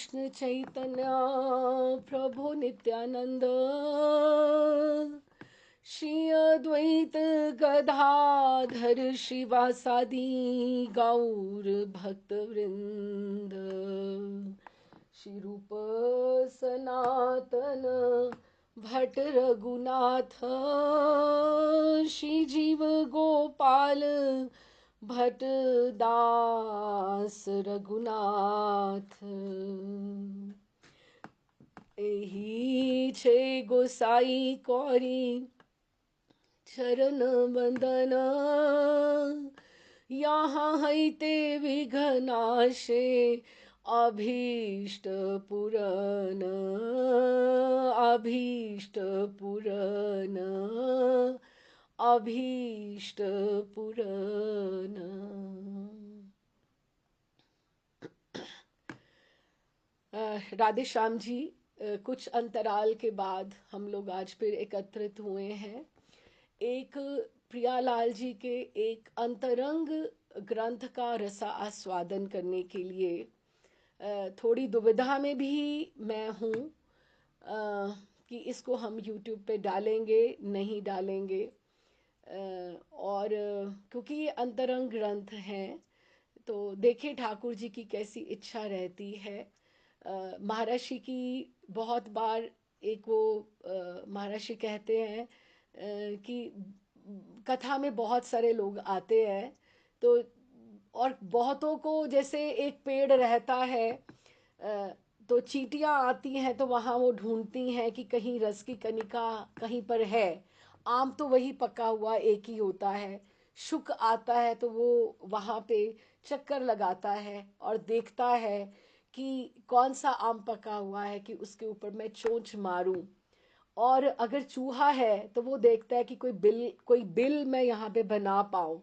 कृष्ण चैतन्य प्रभु नित्यानंद, श्री अद्वैत गदाधर शिवासादि गौर भक्त वृंद, श्री रूप सनातन भट्ट रघुनाथ, श्री जीव गोपाल भट्ट दास रघुनाथ। एही छे गोसाई कौरी चरण बंदन, यहाँ हैते विघ्नाशे अभीष्ट पुरन, अभीष्ट पुरन, अभीष्ट पुरन। राधे श्याम जी, कुछ अंतराल के बाद हम लोग आज फिर एकत्रित हुए हैं एक प्रियालाल जी के एक अंतरंग ग्रंथ का रसा आस्वादन करने के लिए। थोड़ी दुविधा में भी मैं हूँ कि इसको हम YouTube पे डालेंगे नहीं डालेंगे, और क्योंकि ये अंतरंग ग्रंथ हैं तो देखें ठाकुर जी की कैसी इच्छा रहती है। महर्षि की बहुत बार एक वो महर्षि कहते हैं कि कथा में बहुत सारे लोग आते हैं तो, और बहुतों को जैसे एक पेड़ रहता है तो चींटियां आती हैं तो वहाँ वो ढूंढती हैं कि कहीं रस की कणिका कहीं पर है। आम तो वही पका हुआ एक ही होता है। शुक आता है तो वो वहाँ पे चक्कर लगाता है और देखता है कि कौन सा आम पका हुआ है कि उसके ऊपर मैं चोंच मारूं। और अगर चूहा है तो वो देखता है कि कोई बिल मैं यहाँ पे बना पाऊं।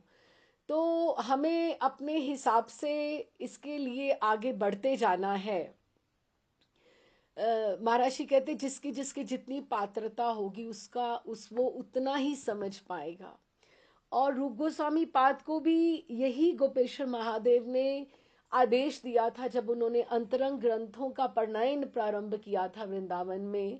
तो हमें अपने हिसाब से इसके लिए आगे बढ़ते जाना है। महर्षि कहते जिसकी जिसकी जितनी पात्रता होगी उसका वो उतना ही समझ पाएगा। और रूप गोस्वामी पाद को भी यही गोपेश्वर महादेव ने आदेश दिया था जब उन्होंने अंतरंग ग्रंथों का परिणयन प्रारंभ किया था वृंदावन में,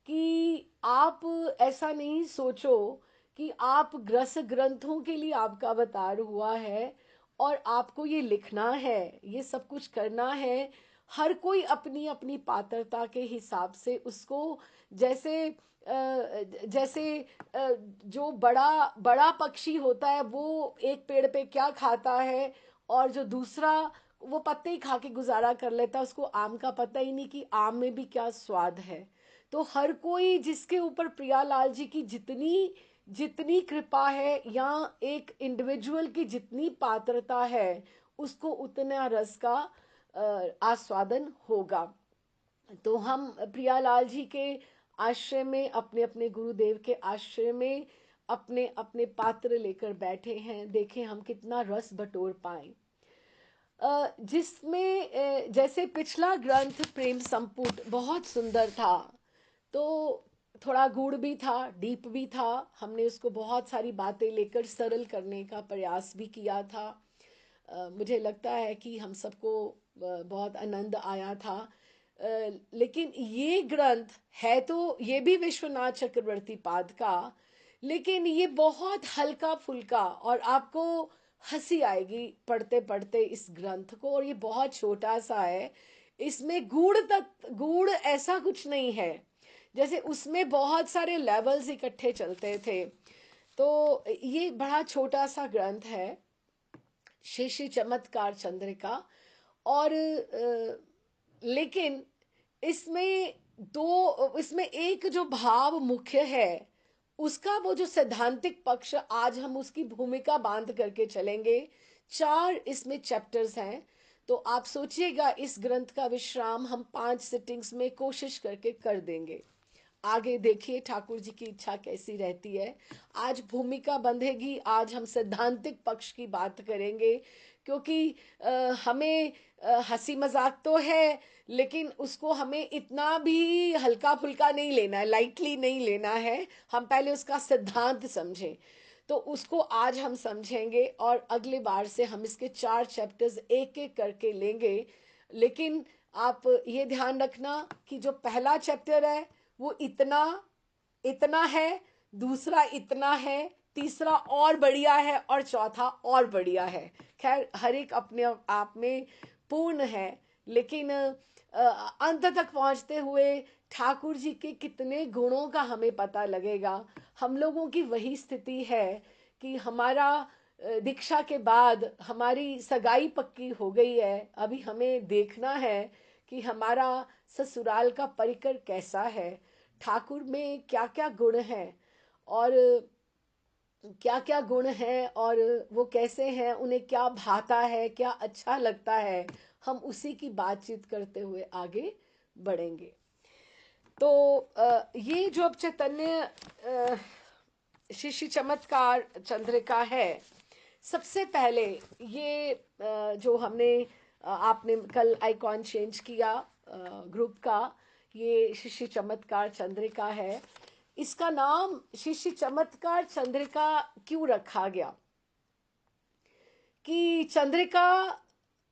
कि आप ऐसा नहीं सोचो कि आप ग्रस ग्रंथों के लिए आपका अवतार हुआ है और आपको ये लिखना है, ये सब कुछ करना है। हर कोई अपनी अपनी पात्रता के हिसाब से उसको जैसे जैसे जो बड़ा बड़ा पक्षी होता है वो एक पेड़ पे क्या खाता है और जो दूसरा वो पत्ते ही खा के गुजारा कर लेता है, उसको आम का पता ही नहीं कि आम में भी क्या स्वाद है। तो हर कोई जिसके ऊपर प्रियालाल जी की जितनी जितनी कृपा है या एक इंडिविजुअल की जितनी पात्रता है उसको उतना रस का आस्वादन होगा। तो हम प्रियालाल जी के आश्रय में अपने अपने गुरुदेव के आश्रय में अपने अपने पात्र लेकर बैठे हैं। देखें हम कितना रस बटोर पाए। जिसमें जैसे पिछला ग्रंथ प्रेम संपुट बहुत सुंदर था, तो थोड़ा गूढ़ भी था, डीप भी था। हमने उसको बहुत सारी बातें लेकर सरल करने का प्रयास भी किया था। मुझे लगता है कि हम सबको बहुत आनंद आया था। लेकिन ये ग्रंथ है तो ये भी विश्वनाथ चक्रवर्ती पाद का, लेकिन ये बहुत हल्का फुल्का और आपको हंसी आएगी पढ़ते पढ़ते इस ग्रंथ को। और ये बहुत छोटा सा है, इसमें गूढ़ ऐसा कुछ नहीं है। जैसे उसमें बहुत सारे लेवल्स इकट्ठे चलते थे, तो ये बड़ा छोटा सा ग्रंथ है, श्री श्री चमत्कार चंद्रिका। और लेकिन इसमें एक जो भाव मुख्य है उसका वो जो सैद्धांतिक पक्ष, आज हम उसकी भूमिका बांध करके चलेंगे। 4 इसमें चैप्टर्स हैं, तो आप सोचिएगा इस ग्रंथ का विश्राम हम 5 सिटिंग्स में कोशिश करके कर देंगे। आगे देखिए ठाकुर जी की इच्छा कैसी रहती है। आज भूमिका बंधेगी, आज हम सैद्धांतिक पक्ष की बात करेंगे, क्योंकि हमें हंसी मजाक तो है लेकिन उसको हमें इतना भी हल्का फुल्का नहीं लेना है, लाइटली नहीं लेना है। हम पहले उसका सिद्धांत समझें, तो उसको आज हम समझेंगे और अगले बार से हम इसके 4 चैप्टर्स एक एक करके लेंगे। लेकिन आप ये ध्यान रखना कि जो पहला चैप्टर है वो इतना इतना है, दूसरा इतना है, तीसरा और बढ़िया है और चौथा और बढ़िया है। खैर हर एक अपने आप में पूर्ण है, लेकिन अंत तक पहुंचते हुए ठाकुर जी के कितने गुणों का हमें पता लगेगा। हम लोगों की वही स्थिति है कि हमारा दीक्षा के बाद हमारी सगाई पक्की हो गई है, अभी हमें देखना है कि हमारा ससुराल का परिकर कैसा है, ठाकुर में क्या क्या गुण हैं, और क्या क्या गुण हैं, और वो कैसे हैं, उन्हें क्या भाता है, क्या अच्छा लगता है, हम उसी की बातचीत करते हुए आगे बढ़ेंगे। तो ये जो अब चैतन्य शिष्य चमत्कार चंद्रिका है, सबसे पहले ये जो हमने आपने कल आइकॉन चेंज किया ग्रुप का, ये शिष्य चमत्कार चंद्रिका है। इसका नाम शिष्य चमत्कार चंद्रिका क्यों रखा गया? कि चंद्रिका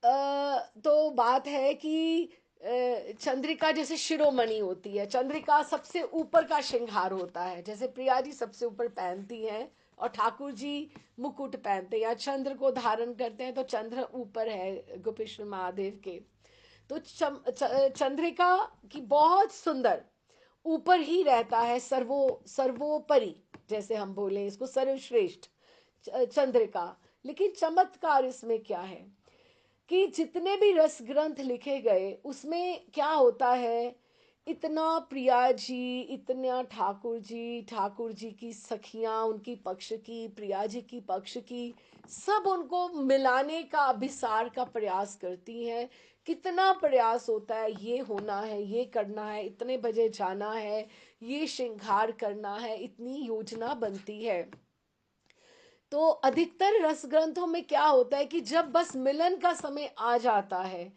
तो बात है कि चंद्रिका जैसे शिरोमणि होती है, चंद्रिका सबसे ऊपर का श्रृंगार होता है, जैसे प्रिया जी सबसे ऊपर पहनती हैं और ठाकुर जी मुकुट पहनते हैं या चंद्र को धारण करते हैं, तो चंद्र ऊपर है गोपेश्वर महादेव के। तो चंद्रिका की बहुत सुंदर ऊपर ही रहता है, सर्वोपरि, जैसे हम बोले इसको सर्वश्रेष्ठ चंद्रिका। लेकिन चमत्कार इसमें क्या है कि जितने भी रस ग्रंथ लिखे गए उसमें क्या होता है, इतना प्रिया जी, इतना ठाकुर जी की सखियां उनकी पक्ष की, प्रिया जी की पक्ष की, सब उनको मिलाने का अभिसार का प्रयास करती हैं। कितना प्रयास होता है, ये होना है, ये करना है, इतने बजे जाना है, ये श्रृंगार करना है, इतनी योजना बनती है। तो अधिकतर रस ग्रंथों में क्या होता है कि जब बस मिलन का समय आ जाता है,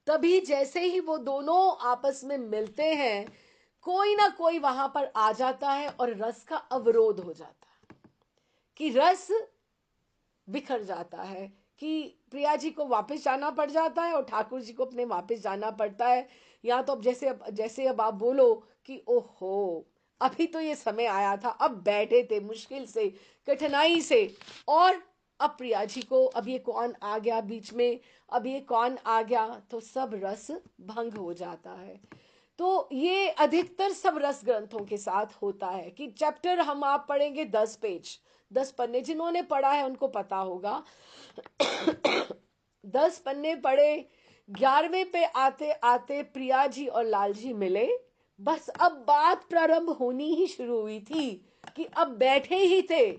तभी जैसे ही वो दोनों आपस में मिलते हैं, कोई ना कोई वहां पर आ जाता है और रस का अवरोध हो जाता है, कि रस बिखर जाता है, कि प्रिया जी को वापस जाना पड़ जाता है और ठाकुर जी को अपने वापस जाना पड़ता है। या तो अब जैसे अब आप बोलो कि ओहो, अभी तो ये समय आया था, अब बैठे थे मुश्किल से, कठिनाई से, और अब प्रिया जी को, अब ये कौन आ गया बीच में, अब ये कौन आ गया, तो सब रस भंग हो जाता है। तो ये अधिकतर सब रस ग्रंथों के साथ होता है कि चैप्टर हम आप पढ़ेंगे 10 पेज, 10 पन्ने, जिन्होंने पढ़ा है उनको पता होगा। 10 पन्ने पढ़े, 11वें पे आते आते प्रिया जी और लाल जी मिले, बस अब बात प्रारंभ होनी ही शुरू हुई थी कि अब बैठे ही थे,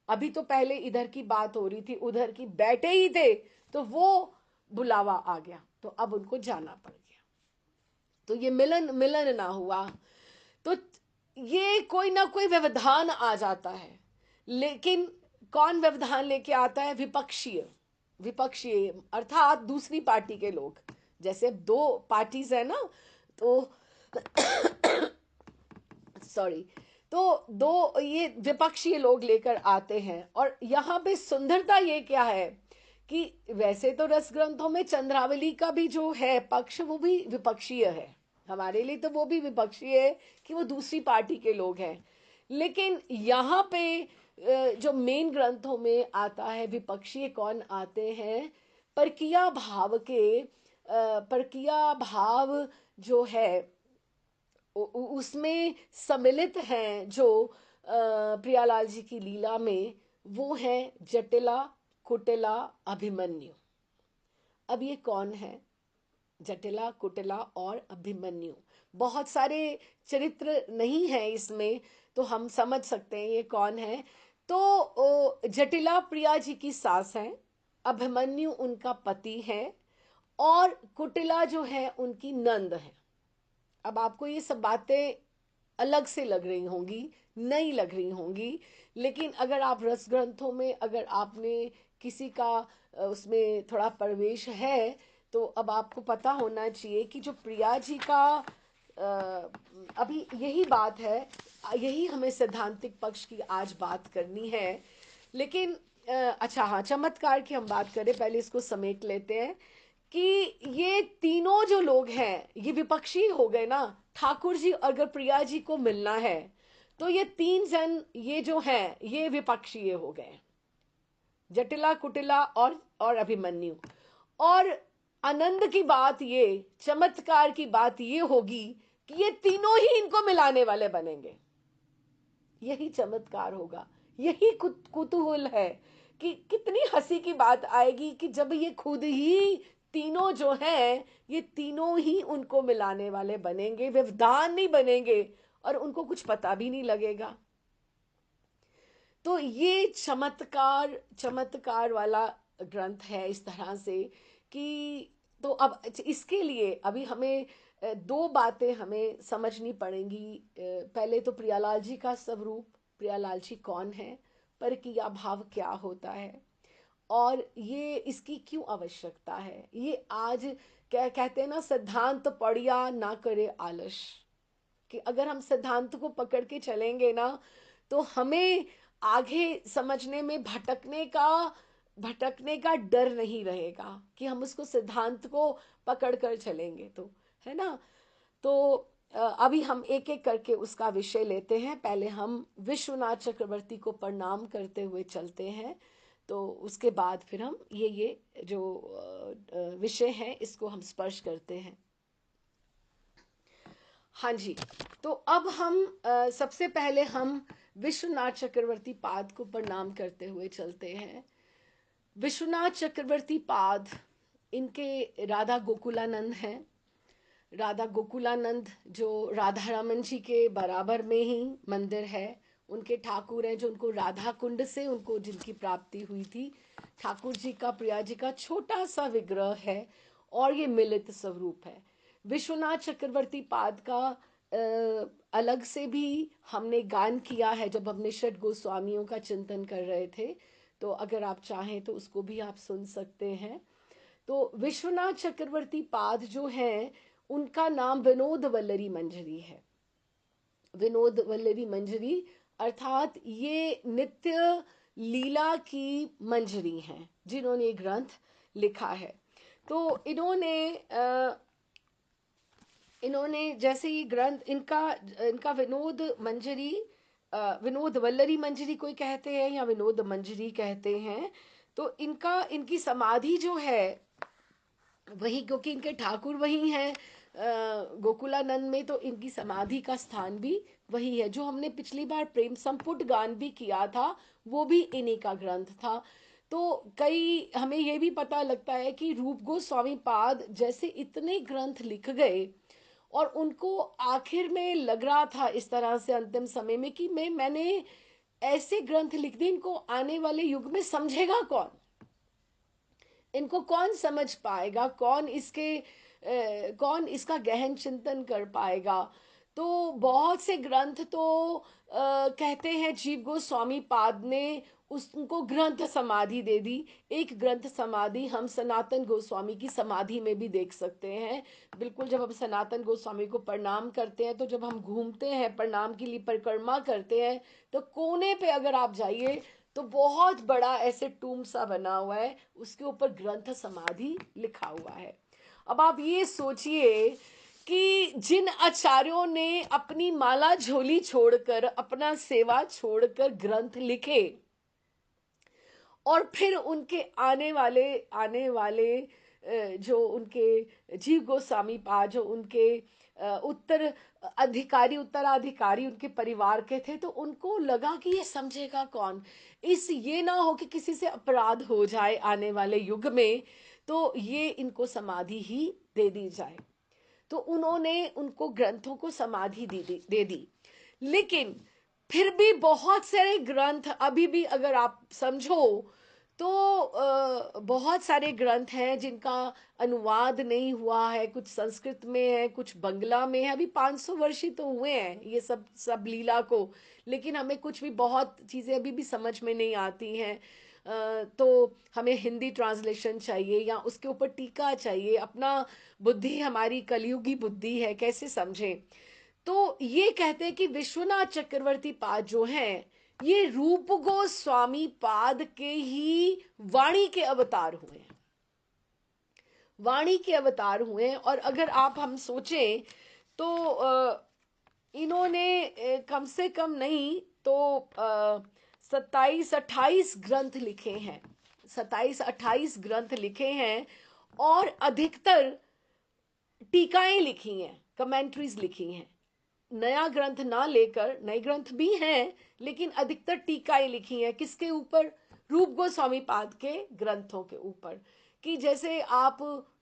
अभी तो पहले इधर की बात हो रही थी, उधर की, बैठे ही थे, तो वो बुलावा आ गया, तो अब उनको जाना पड़ गया, तो ये मिलन मिलन ना हुआ। तो ये कोई ना कोई व्यवधान आ जाता है, लेकिन कौन व्यवधान लेके आता है? विपक्षीय, विपक्षीय अर्थात दूसरी पार्टी के लोग। जैसे दो पार्टीज है ना, तो सॉरी, तो दो ये विपक्षीय लोग लेकर आते हैं। और यहाँ पे सुंदरता ये क्या है कि वैसे तो रस ग्रंथों में चंद्रावली का भी जो है पक्ष, वो भी विपक्षीय है, हमारे लिए तो वो भी विपक्षीय है कि वो दूसरी पार्टी के लोग हैं। लेकिन यहाँ पे जो मेन ग्रंथों में आता है, विपक्षीय कौन आते हैं? परकिया भाव के, परकिया भाव जो है उसमें सम्मिलित हैं, जो प्रियालाल जी की लीला में, वो है जटिला, कुटिला, अभिमन्यु। अब ये कौन है? जटिला, कुटिला और अभिमन्यु। बहुत सारे चरित्र नहीं है इसमें, तो हम समझ सकते हैं ये कौन है। तो जटिला प्रिया जी की सास है, अभिमन्यु उनका पति है, और कुटिला जो है उनकी नंद है। अब आपको ये सब बातें अलग से लग रही होंगी, नई लग रही होंगी, लेकिन अगर आप रस ग्रंथों में, अगर आपने किसी का उसमें थोड़ा प्रवेश है, तो अब आपको पता होना चाहिए कि जो प्रिया जी का अभी यही बात है, यही हमें सैद्धांतिक पक्ष की आज बात करनी है। लेकिन अच्छा हाँ, चमत्कार की हम बात करें, पहले इसको समेट लेते हैं कि ये तीनों जो लोग हैं ये विपक्षी हो गए ना। ठाकुर जी अगर प्रिया जी को मिलना है तो ये तीन जन ये जो हैं ये विपक्षी हो गए, जटिला कुटिला और अभिमन्यु। और आनंद की बात ये, चमत्कार की बात ये होगी कि ये तीनों ही इनको मिलाने वाले बनेंगे। यही चमत्कार होगा, यही कुतूहल है कि कितनी हंसी की बात आएगी कि जब ये खुद ही तीनों जो हैं ये तीनों ही उनको मिलाने वाले बनेंगे, व्यवधान नहीं बनेंगे और उनको कुछ पता भी नहीं लगेगा। तो ये चमत्कार चमत्कार वाला ग्रंथ है इस तरह से कि तो अब इसके लिए अभी हमें दो बातें हमें समझनी पड़ेंगी। पहले तो प्रियालाल जी का स्वरूप, प्रियालाल जी कौन है, पर किया भाव क्या होता है और ये इसकी क्यों आवश्यकता है। ये आज क्या कहते हैं ना, सिद्धांत पढ़िया ना करे आलस, कि अगर हम सिद्धांत को पकड़ के चलेंगे ना तो हमें आगे समझने में भटकने का डर नहीं रहेगा कि हम उसको सिद्धांत को पकड़ कर चलेंगे तो, है ना। तो अभी हम एक एक करके उसका विषय लेते हैं। पहले हम विश्वनाथ चक्रवर्ती को प्रणाम करते हुए चलते हैं, तो उसके बाद फिर हम ये जो विषय है इसको हम स्पर्श करते हैं। हाँ जी, तो अब हम सबसे पहले हम विश्वनाथ चक्रवर्ती पाद को प्रणाम करते हुए चलते हैं। विश्वनाथ चक्रवर्ती पाद, इनके राधा गोकुलानंद हैं। राधा गोकुलानंद जो राधा रमन जी के बराबर में ही मंदिर है, उनके ठाकुर हैं जो उनको राधा कुंड से उनको जिनकी प्राप्ति हुई थी। ठाकुर जी का, प्रिया जी का छोटा सा विग्रह है और ये मिलित स्वरूप है। विश्वनाथ चक्रवर्ती पाद का अलग से भी हमने गान किया है जब हमने षट गोस्वामियों का चिंतन कर रहे थे, तो अगर आप चाहें तो उसको भी आप सुन सकते हैं। तो विश्वनाथ चक्रवर्ती पाद जो हैं उनका नाम विनोद वल्लरी मंजरी है। विनोद वल्लरी मंजरी अर्थात ये नित्य लीला की मंजरी हैं जिन्होंने ये ग्रंथ लिखा है। तो इन्होंने जैसे ये ग्रंथ इनका इनका विनोद मंजरी, विनोद वल्लरी मंजरी कोई कहते हैं या विनोद मंजरी कहते हैं। तो इनकी समाधि जो है वही, क्योंकि इनके ठाकुर वही हैं गोकुलानंद में, तो इनकी समाधि का स्थान भी वही है। जो हमने पिछली बार प्रेम संपुट गान भी किया था वो भी इन्हीं का ग्रंथ था। तो कई हमें ये भी पता लगता है कि रूप गोस्वामी पाद जैसे इतने ग्रंथ लिख गए और उनको आखिर में लग रहा था इस तरह से अंतिम समय में कि मैंने ऐसे ग्रंथ लिख दिए, इनको आने वाले युग में समझेगा कौन, इनको कौन समझ पाएगा, कौन इसका गहन चिंतन कर पाएगा। तो बहुत से ग्रंथ तो कहते हैं जीव गोस्वामी पाद ने उसको ग्रंथ समाधि दे दी। एक ग्रंथ समाधि हम सनातन गोस्वामी की समाधि में भी देख सकते हैं। बिल्कुल, जब हम सनातन गोस्वामी को प्रणाम करते हैं तो जब हम घूमते हैं प्रणाम के लिए परिक्रमा करते हैं तो कोने पे अगर आप जाइए तो बहुत बड़ा ऐसे टूम सा बना हुआ है, उसके ऊपर ग्रंथ समाधि लिखा हुआ है। अब आप ये सोचिए कि जिन आचार्यों ने अपनी माला झोली छोड़कर, अपना सेवा छोड़कर ग्रंथ लिखे और फिर उनके आने वाले जो उनके जीव गोस्वामी पा जो उनके उत्तराधिकारी उनके परिवार के थे, तो उनको लगा कि ये समझेगा कौन, ये ना हो कि किसी से अपराध हो जाए आने वाले युग में, तो ये इनको समाधि ही दे दी जाए। तो उन्होंने उनको ग्रंथों को समाधि दे दी। लेकिन फिर भी बहुत सारे ग्रंथ अभी भी अगर आप समझो तो बहुत सारे ग्रंथ हैं जिनका अनुवाद नहीं हुआ है, कुछ संस्कृत में है, कुछ बंगला में है। अभी 500 वर्ष ही तो हुए हैं ये सब लीला को, लेकिन हमें कुछ भी बहुत चीज़ें अभी भी समझ में नहीं आती हैं। तो हमें हिंदी ट्रांसलेशन चाहिए या उसके ऊपर टीका चाहिए। अपना बुद्धि हमारी कलयुगी बुद्धि है, कैसे समझें। तो ये कहते हैं कि विश्वनाथ चक्रवर्ती पाद जो हैं ये रूप गोस्वामी पाद के ही वाणी के अवतार हुए हैं। वाणी के अवतार हुए हैं। और अगर आप हम सोचें तो इन्होंने कम से कम नहीं तो 27-28 ग्रंथ लिखे हैं, 27-28 ग्रंथ लिखे हैं। और अधिकतर टीकाएं लिखी हैं, कमेंट्रीज लिखी हैं। नया ग्रंथ ना लेकर, नए ग्रंथ भी हैं लेकिन अधिकतर टीकाएं लिखी हैं। किसके ऊपर? रूप गोस्वामी पाद के ग्रंथों के ऊपर। कि जैसे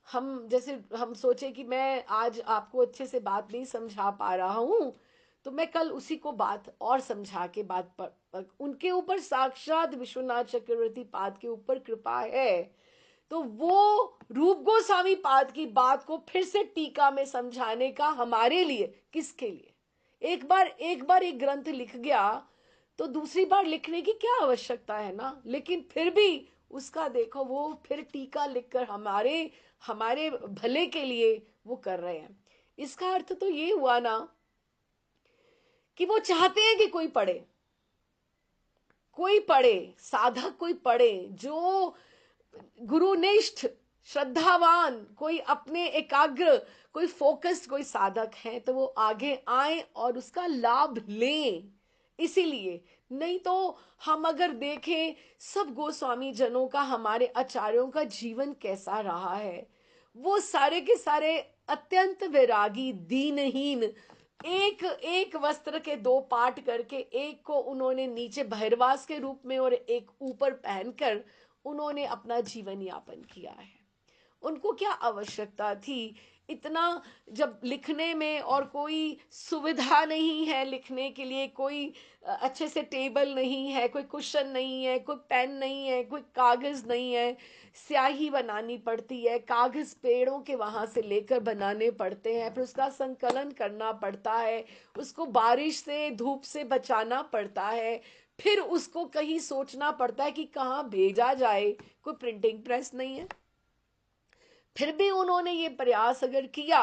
हम सोचे कि मैं आज आपको अच्छे से बात नहीं समझा पा रहा हूं, तो मैं कल उसी को बात और समझा के बात पर उनके ऊपर साक्षात विश्वनाथ चक्रवर्ती पाद के ऊपर कृपा है। तो वो रूप गोस्वामी पाद की बात को फिर से टीका में समझाने का हमारे लिए, किसके लिए? एक बार एक ग्रंथ लिख गया तो दूसरी बार लिखने की क्या आवश्यकता है ना। लेकिन फिर भी उसका देखो, वो फिर टीका लिखकर हमारे हमारे भले के लिए वो कर रहे हैं। इसका अर्थ तो ये हुआ ना कि वो चाहते हैं कि कोई पढ़े, कोई पढ़े, साधक कोई पढ़े, जो गुरुनिष्ठ श्रद्धावान, कोई अपने एकाग्र, कोई फोकस्ड कोई साधक है, तो वो आगे आए और उसका लाभ लें। इसीलिए नहीं तो हम अगर देखें सब गोस्वामी जनों का, हमारे आचार्यों का जीवन कैसा रहा है, वो सारे के सारे अत्यंत वैरागी, दीनहीन, एक एक वस्त्र के दो पार्ट करके, एक को उन्होंने नीचे बहिर्वास के रूप में और एक ऊपर पहनकर उन्होंने अपना जीवन यापन किया है। उनको क्या आवश्यकता थी इतना? जब लिखने में और कोई सुविधा नहीं है, लिखने के लिए कोई अच्छे से टेबल नहीं है, कोई कुशन नहीं है, कोई पेन नहीं है, कोई कागज नहीं है, स्याही बनानी पड़ती है, कागज पेड़ों के वहां से लेकर बनाने पड़ते हैं, फिर उसका संकलन करना पड़ता है, उसको बारिश से धूप से बचाना पड़ता है, फिर उसको कहीं सोचना पड़ता है कि कहाँ भेजा जाए। कोई प्रिंटिंग प्रेस नहीं है, फिर भी उन्होंने ये प्रयास अगर किया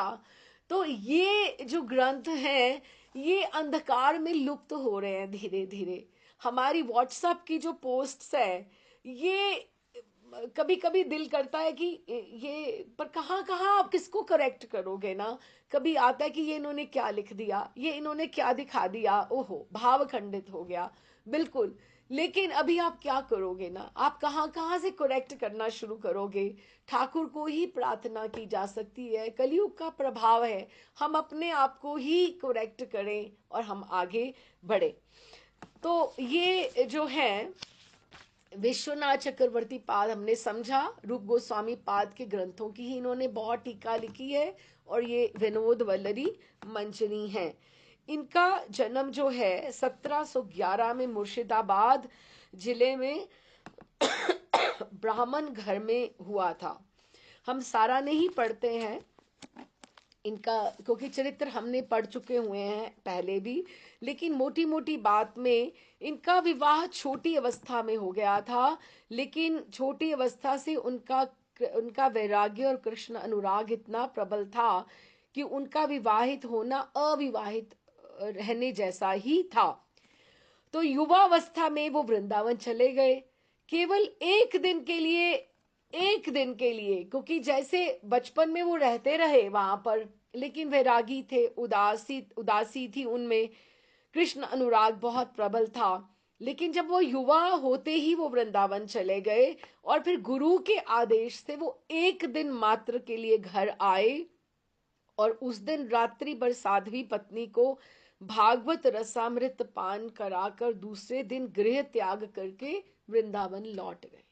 तो ये जो ग्रंथ हैं ये अंधकार में लुप्त हो रहे हैं धीरे धीरे। हमारी व्हाट्सएप की जो पोस्ट्स है, ये कभी कभी दिल करता है कि ये पर कहाँ कहाँ आप किसको करेक्ट करोगे ना। कभी आता है कि ये इन्होंने क्या लिख दिया, ये इन्होंने क्या दिखा दिया, ओहो भाव खंडित हो गया। बिल्कुल। लेकिन अभी आप क्या करोगे ना, आप कहाँ कहाँ से करेक्ट करना शुरू करोगे? ठाकुर को ही प्रार्थना की जा सकती है, कलयुग का प्रभाव है, हम अपने आप को ही करेक्ट करें और हम आगे बढ़े। तो ये जो है विश्वनाथ चक्रवर्ती पाद हमने समझा, रूप गोस्वामी पाद के ग्रंथों की ही इन्होंने बहुत टीका लिखी है। और ये विनोद वल्लरी मंचनी है। इनका जन्म जो है 1711 में मुर्शिदाबाद जिले में ब्राह्मण घर में हुआ था। हम सारा नहीं पढ़ते हैं इनका, क्योंकि चरित्र हमने पढ़ चुके हुए हैं पहले भी। लेकिन मोटी मोटी बात में इनका विवाह छोटी अवस्था में हो गया था। लेकिन छोटी अवस्था से उनका उनका वैराग्य और कृष्ण अनुराग इतना प्रबल था कि उनका विवाहित होना अविवाहित रहने जैसा ही था। तो युवावस्था में वो वृंदावन चले गए, केवल एक दिन के लिए। एक दिन के लिए, क्योंकि जैसे बचपन में वो रहते रहे वहां पर, लेकिन वैरागी थे, उदासी उदासी थी उनमें, कृष्ण अनुराग बहुत प्रबल था। लेकिन जब वो युवा होते ही वो वृंदावन चले गए और फिर गुरु के आदेश से वो एक दिन मात्र के लिए घर आए और उस दिन रात्रि भर साध्वी पत्नी को भागवत रसामृत पान कराकर दूसरे दिन गृह त्याग करके वृंदावन लौट गए।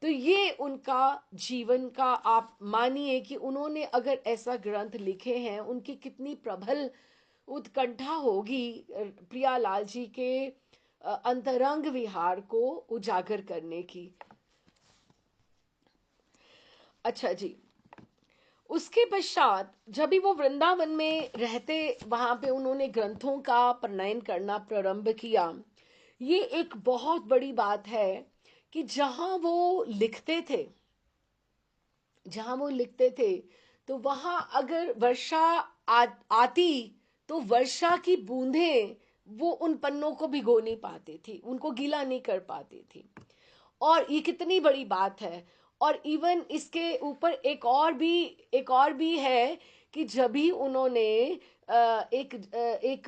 तो ये उनका जीवन का, आप मानिए कि उन्होंने अगर ऐसा ग्रंथ लिखे हैं, उनकी कितनी प्रबल उत्कंठा होगी प्रियालाल जी के अंतरंग विहार को उजागर करने की। अच्छा जी, उसके पश्चात जब भी वो वृंदावन में रहते, वहां पे उन्होंने ग्रंथों का प्रणयन करना प्रारंभ किया। ये एक बहुत बड़ी बात है कि जहां वो लिखते थे तो वहां अगर वर्षा आती तो वर्षा की बूंदें वो उन पन्नों को भिगो नहीं पाती थी, उनको गीला नहीं कर पाती थी। और ये कितनी बड़ी बात है। और इवन इसके ऊपर एक और भी है कि जब भी उन्होंने एक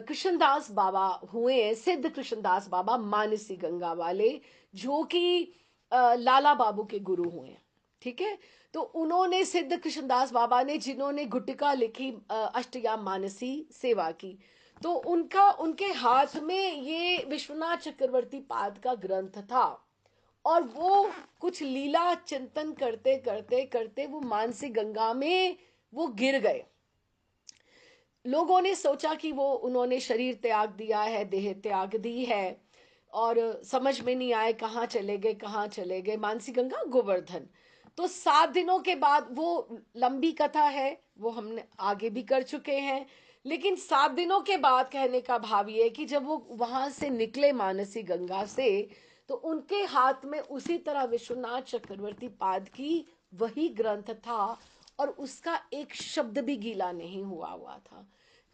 कृष्णदास बाबा हुए हैं, सिद्ध कृष्णदास बाबा मानसी गंगा वाले, जो कि लाला बाबू के गुरु हुए हैं, ठीक है। तो उन्होंने, सिद्ध कृष्णदास बाबा ने, जिन्होंने गुटिका लिखी, अष्टयाम मानसी सेवा की, तो उनके हाथ में ये विश्वनाथ चक्रवर्ती पाद का ग्रंथ था। और वो कुछ लीला चिंतन करते करते करते वो मानसी गंगा में वो गिर गए। लोगों ने सोचा कि वो, उन्होंने शरीर त्याग दिया है, देह त्याग दी है, और समझ में नहीं आए कहाँ चले गए, कहाँ चले गए। मानसी गंगा, गोवर्धन। तो 7 दिनों के बाद, वो लंबी कथा है, वो हमने आगे भी कर चुके हैं, लेकिन 7 दिनों के बाद कहने का भाव ये है कि जब वो वहां से निकले मानसी गंगा से, तो उनके हाथ में उसी तरह विश्वनाथ चक्रवर्ती पाद की वही ग्रंथ था, और उसका एक शब्द भी गीला नहीं हुआ था।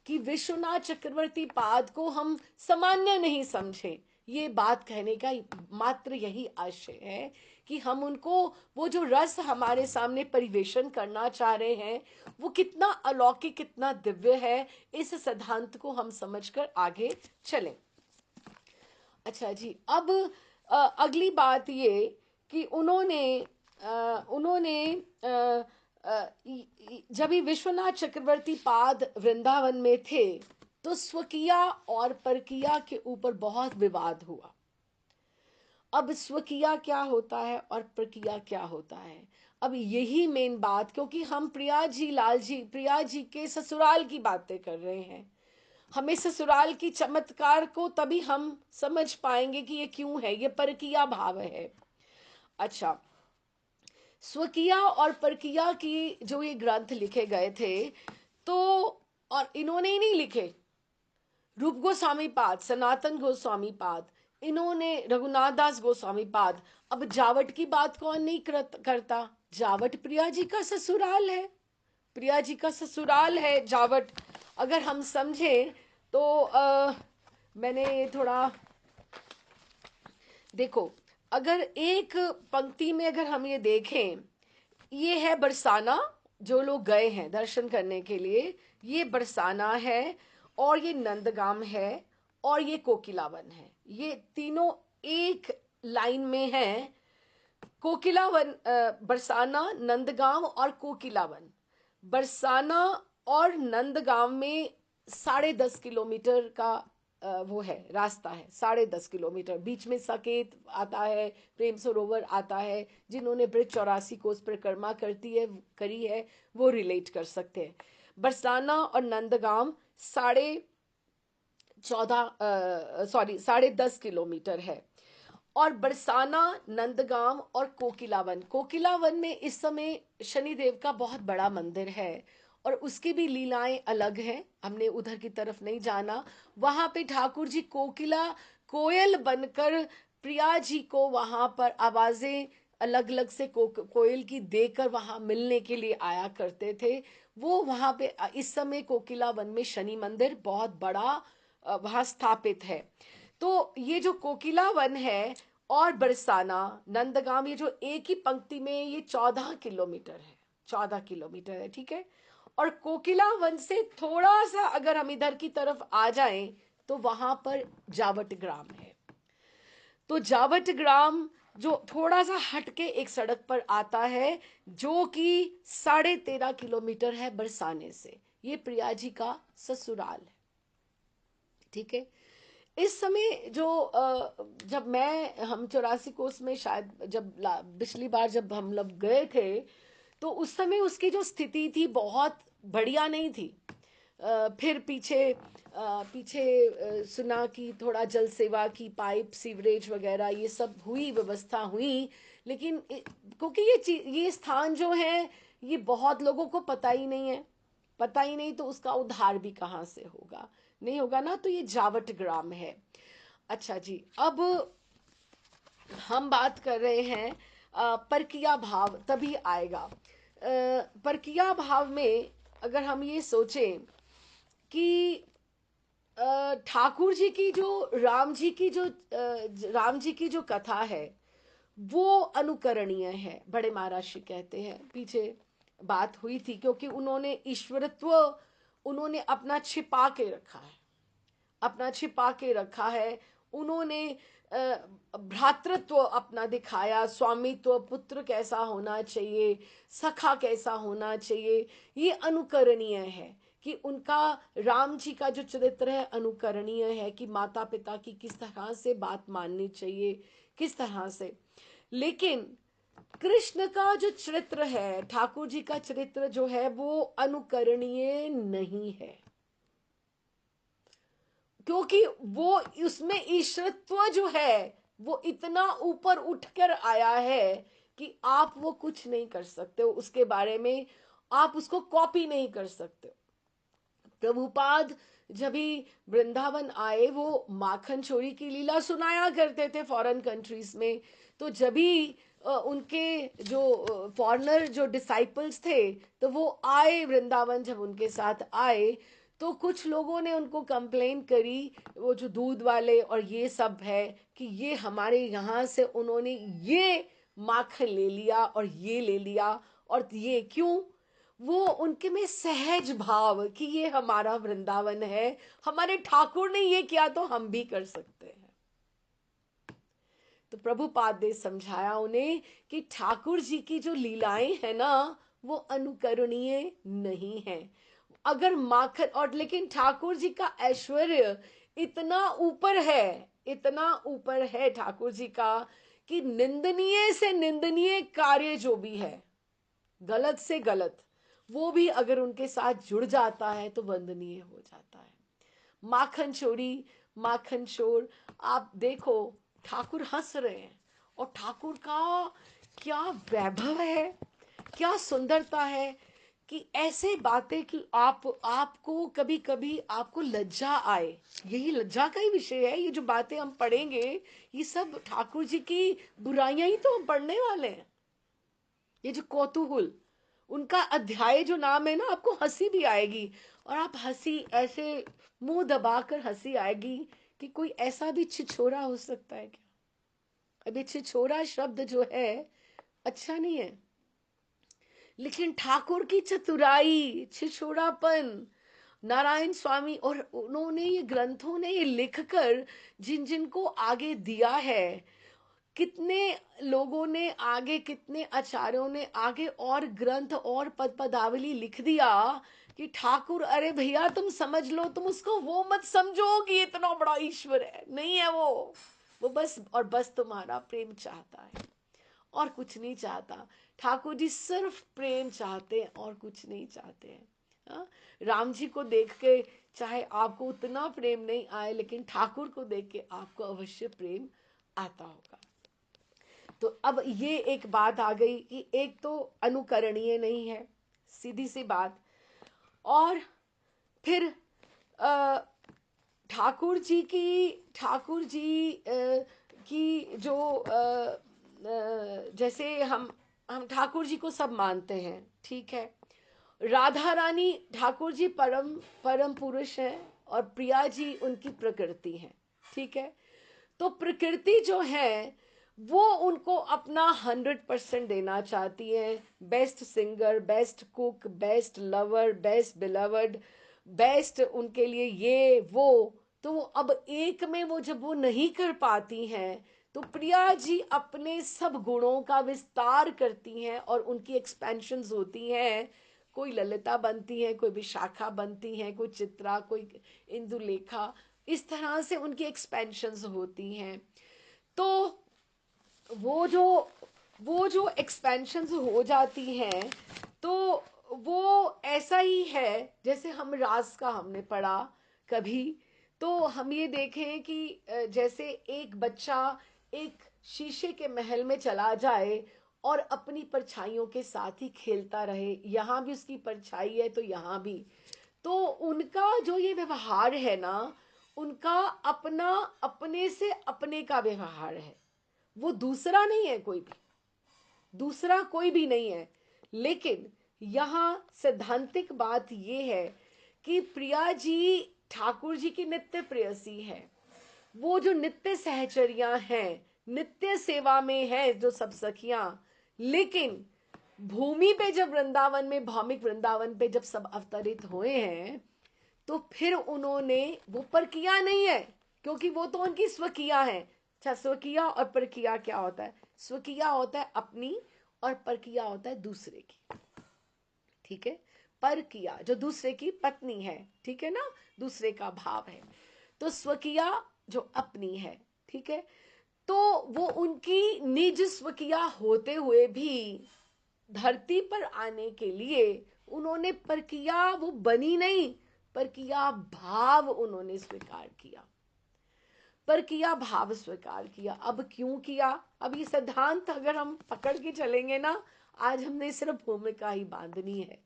कि विश्वनाथ चक्रवर्ती पाद को हम सामान्य नहीं समझें, ये बात कहने का मात्र यही आशय है कि हम उनको, वो जो रस हमारे सामने परिवेशन करना चाह रहे हैं, वो कितना अलौकिक, कितना दिव्य है, इस सिद्धांत को हम समझकर आगे चलें। अच्छा जी, अब अगली बात ये कि उन्होंने जब ही विश्वनाथ चक्रवर्ती पाद वृंदावन में थे, तो स्वकीया और परकीया के ऊपर बहुत विवाद हुआ। अब स्वकीया क्या होता है और परकीया क्या होता है, अब यही मेन बात, क्योंकि हम प्रिया जी के ससुराल की बातें कर रहे हैं। हमें ससुराल की चमत्कार को तभी हम समझ पाएंगे कि ये क्यों है, ये परकीया भाव है। अच्छा, स्वकीया और परकीया की जो ये ग्रंथ लिखे गए थे, तो और इन्होंने ही नहीं लिखे, रूप गोस्वामी पाद, सनातन गोस्वामी पाद, इन्होंने रघुनाथ दास गोस्वामी पाद। अब जावट की बात कौन नहीं करता, जावट प्रिया जी का ससुराल है, प्रिया जी का ससुराल है जावट। अगर हम समझें तो मैंने थोड़ा देखो, अगर एक पंक्ति में अगर हम ये देखें, ये है बरसाना, जो लोग गए हैं दर्शन करने के लिए, ये बरसाना है, और ये नंदगाम है, और ये कोकिलावन है। ये तीनों एक लाइन में है। कोकिलावन, बरसाना, नंदगांव और कोकिलावन। बरसाना और नंदगांव में 10.5 किलोमीटर का वो है, रास्ता है, 10.5 किलोमीटर। बीच में साकेत आता है, प्रेम सरोवर आता है। जिन्होंने ब्रिज 84 कोस परिक्रमा करी है, वो रिलेट कर सकते हैं। बरसाना और नंदगांव 10.5 किलोमीटर है। और बरसाना, नंदगांव और कोकिलावन, कोकिलावन में इस समय शनिदेव का बहुत बड़ा मंदिर है, और उसकी भी लीलाएं अलग हैं, हमने उधर की तरफ नहीं जाना। वहां पे ठाकुर जी कोयल बनकर प्रिया जी को वहां पर आवाजें अलग अलग से कोयल की देकर वहां मिलने के लिए आया करते थे। वो वहां पे इस समय कोकिलावन में शनि मंदिर बहुत बड़ा वहां स्थापित है। तो ये जो कोकिलावन है और बरसाना, नंदगांव, ये जो एक ही पंक्ति में, ये 14 किलोमीटर है, 14 किलोमीटर है, ठीक है। और कोकिलावन से थोड़ा सा अगर हम इधर की तरफ आ जाएं, तो वहां पर जावट ग्राम है। तो जावट ग्राम जो थोड़ा सा हटके एक सड़क पर आता है, जो कि 13.5 किलोमीटर है बरसाने से। ये प्रिया जी का ससुराल है, ठीक है। इस समय जो जब हम 84 कोस में, शायद जब पिछली बार जब हम लोग गए थे, तो उस समय उसकी जो स्थिति थी बहुत बढ़िया नहीं थी। फिर पीछे सुना कि थोड़ा जल सेवा की, पाइप सीवरेज वगैरह ये सब हुई, व्यवस्था हुई, लेकिन क्योंकि ये स्थान जो है, ये बहुत लोगों को पता ही नहीं है, पता ही नहीं, तो उसका उद्धार भी कहाँ से होगा, नहीं होगा ना। तो ये जावट ग्राम है। अच्छा जी, अब हम बात कर रहे हैं परकिया भाव तभी आएगा। परकिया भाव में अगर हम ये सोचें कि ठाकुर जी की जो, राम जी की जो कथा है, वो अनुकरणीय है। बड़े महाराज जी कहते हैं, पीछे बात हुई थी, क्योंकि उन्होंने ईश्वरत्व उन्होंने अपना छिपा के रखा है, अपना छिपा के रखा है। उन्होंने भ्रातृत्व अपना दिखाया, स्वामित्व, पुत्र कैसा होना चाहिए, सखा कैसा होना चाहिए, ये अनुकरणीय है। कि उनका राम जी का जो चरित्र है अनुकरणीय है, कि माता पिता की किस तरह से बात माननी चाहिए, किस तरह से। लेकिन कृष्ण का जो चरित्र है, ठाकुर जी का चरित्र जो है, वो अनुकरणीय नहीं है, क्योंकि वो उसमें ईश्वरत्व जो है वो इतना ऊपर उठकर आया है कि आप वो कुछ नहीं कर सकते हो उसके बारे में, आप उसको कॉपी नहीं कर सकते। प्रभुपाद जब भी वृंदावन आए, वो माखन चोरी की लीला सुनाया करते थे फॉरेन कंट्रीज में। तो जब भी उनके जो फॉरेनर जो डिसाइपल्स थे, तो वो आए वृंदावन, जब उनके साथ आए तो कुछ लोगों ने उनको कंप्लेन करी, वो जो दूध वाले और ये सब है, कि ये हमारे यहाँ से उन्होंने ये माखन ले लिया और ये ले लिया, और ये क्यों? वो उनके में सहज भाव कि ये हमारा वृंदावन है, हमारे ठाकुर ने ये किया तो हम भी कर सकते हैं। तो प्रभुपाद ने समझाया उन्हें कि ठाकुर जी की जो लीलाएं है ना, वो अनुकरणीय नहीं है। अगर माखन और, लेकिन ठाकुर जी का ऐश्वर्य इतना ऊपर है, इतना ऊपर है ठाकुर जी का, कि निंदनीय से निंदनीय कार्य जो भी है, गलत से गलत, वो भी अगर उनके साथ जुड़ जाता है तो वंदनीय हो जाता है। माखन चोरी, माखन चोर, आप देखो ठाकुर हंस रहे हैं, और ठाकुर का क्या वैभव है, क्या सुंदरता है, कि ऐसे बातें कि आपको कभी कभी आपको लज्जा आए। यही लज्जा का ही विषय है, ये जो बातें हम पढ़ेंगे ये सब ठाकुर जी की बुराइयां ही तो हम पढ़ने वाले हैं। ये जो कौतूहल, उनका अध्याय जो नाम है ना, आपको हंसी भी आएगी, और आप हंसी ऐसे मुंह दबाकर हंसी आएगी कि कोई ऐसा भी छिछोरा हो सकता है क्या? अभी छिछोरा शब्द जो है अच्छा नहीं है, लेकिन ठाकुर की चतुराई, छिछोरापन, नारायण स्वामी, और उन्होंने ये ग्रंथों ने ये लिखकर जिन जिन को आगे दिया है, कितने लोगों ने आगे, कितने आचार्यों ने आगे और ग्रंथ और पद पदावली लिख दिया, कि ठाकुर, अरे भैया तुम समझ लो, तुम उसको वो मत समझो कि इतना बड़ा ईश्वर है, नहीं है वो बस और बस तुम्हारा प्रेम चाहता है, और कुछ नहीं चाहता। ठाकुर जी सिर्फ प्रेम चाहते हैं और कुछ नहीं चाहते हैं। हाँ? राम जी को देख के चाहे आपको उतना प्रेम नहीं आए, लेकिन ठाकुर को देख के आपको अवश्य प्रेम आता होगा। तो अब ये एक बात आ गई कि एक तो अनुकरणीय नहीं है, सीधी सी बात। और फिर ठाकुर जी की जो जैसे हम ठाकुर जी को सब मानते हैं, ठीक है। राधा रानी, ठाकुर जी परम परम पुरुष हैं, और प्रिया जी उनकी प्रकृति है, ठीक है। तो प्रकृति जो है वो उनको अपना 100% देना चाहती है, best singer, best cook, best lover, best beloved, best उनके लिए ये वो। तो वो अब एक में वो जब वो नहीं कर पाती हैं, तो प्रिया जी अपने सब गुणों का विस्तार करती हैं, और उनकी एक्सपेंशंस होती हैं। कोई ललिता बनती है, कोई विशाखा बनती है, कोई चित्रा, कोई इंदुलेखा, इस तरह से उनकी एक्सपेंशंस होती हैं। तो वो जो वो जो एक्सपेंशंस हो जाती हैं, तो वो ऐसा ही है जैसे हम रास का हमने पढ़ा कभी। तो हम ये देखें कि जैसे एक बच्चा एक शीशे के महल में चला जाए और अपनी परछाइयों के साथ ही खेलता रहे, यहाँ भी उसकी परछाई है तो यहाँ भी। तो उनका जो ये व्यवहार है ना, उनका अपना, अपने से अपने का व्यवहार है, वो दूसरा नहीं है, कोई भी दूसरा कोई भी नहीं है। लेकिन यहाँ सैद्धांतिक बात ये है कि प्रिया जी ठाकुर जी की नित्य प्रेयसी है। वो जो नित्य सहचरिया हैं, नित्य सेवा में है जो सब सखियां। लेकिन भूमि पे जब वृंदावन में, भौमिक वृंदावन पे जब सब अवतरित हुए हैं, तो फिर उन्होंने वो परकिया नहीं है, क्योंकि वो तो उनकी स्वकिया है। अच्छा, स्वकिया और परकिया क्या होता है? स्वकिया होता है अपनी, और परकिया होता है दूसरे की। ठीक है, परकिया जो दूसरे की पत्नी है, ठीक है ना, दूसरे का भाव है। तो स्वकिया जो अपनी है, ठीक है, तो वो उनकी निज स्वकिया होते हुए भी धरती पर आने के लिए उन्होंने परकिया वो बनी नहीं, परकिया भाव उन्होंने स्वीकार किया, परकिया भाव स्वीकार किया। अब क्यों किया? अब ये सिद्धांत अगर हम पकड़ के चलेंगे ना, आज हमने सिर्फ भूमिका ही बांधनी है,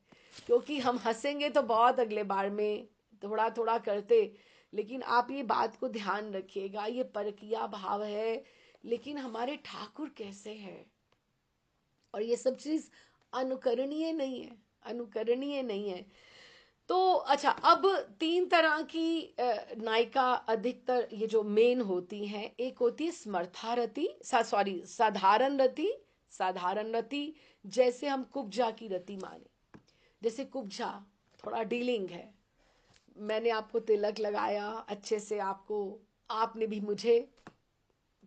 क्योंकि हम हंसेंगे तो बहुत अगले बार में थोड़ा थोड़ा करते। लेकिन आप ये बात को ध्यान रखिएगा, ये परकिया भाव है, लेकिन हमारे ठाकुर कैसे हैं, और ये सब चीज अनुकरणीय नहीं है, अनुकरणीय नहीं है। तो अच्छा, अब तीन तरह की नायिका अधिकतर ये जो मेन होती हैं, एक होती है समर्थारति, सॉरी साधारण रति, साधारण रति। जैसे हम कुब्जा की रति माने, जैसे कुब्जा थोड़ा डीलिंग है, मैंने आपको तिलक लगाया अच्छे से, आपको, आपने भी मुझे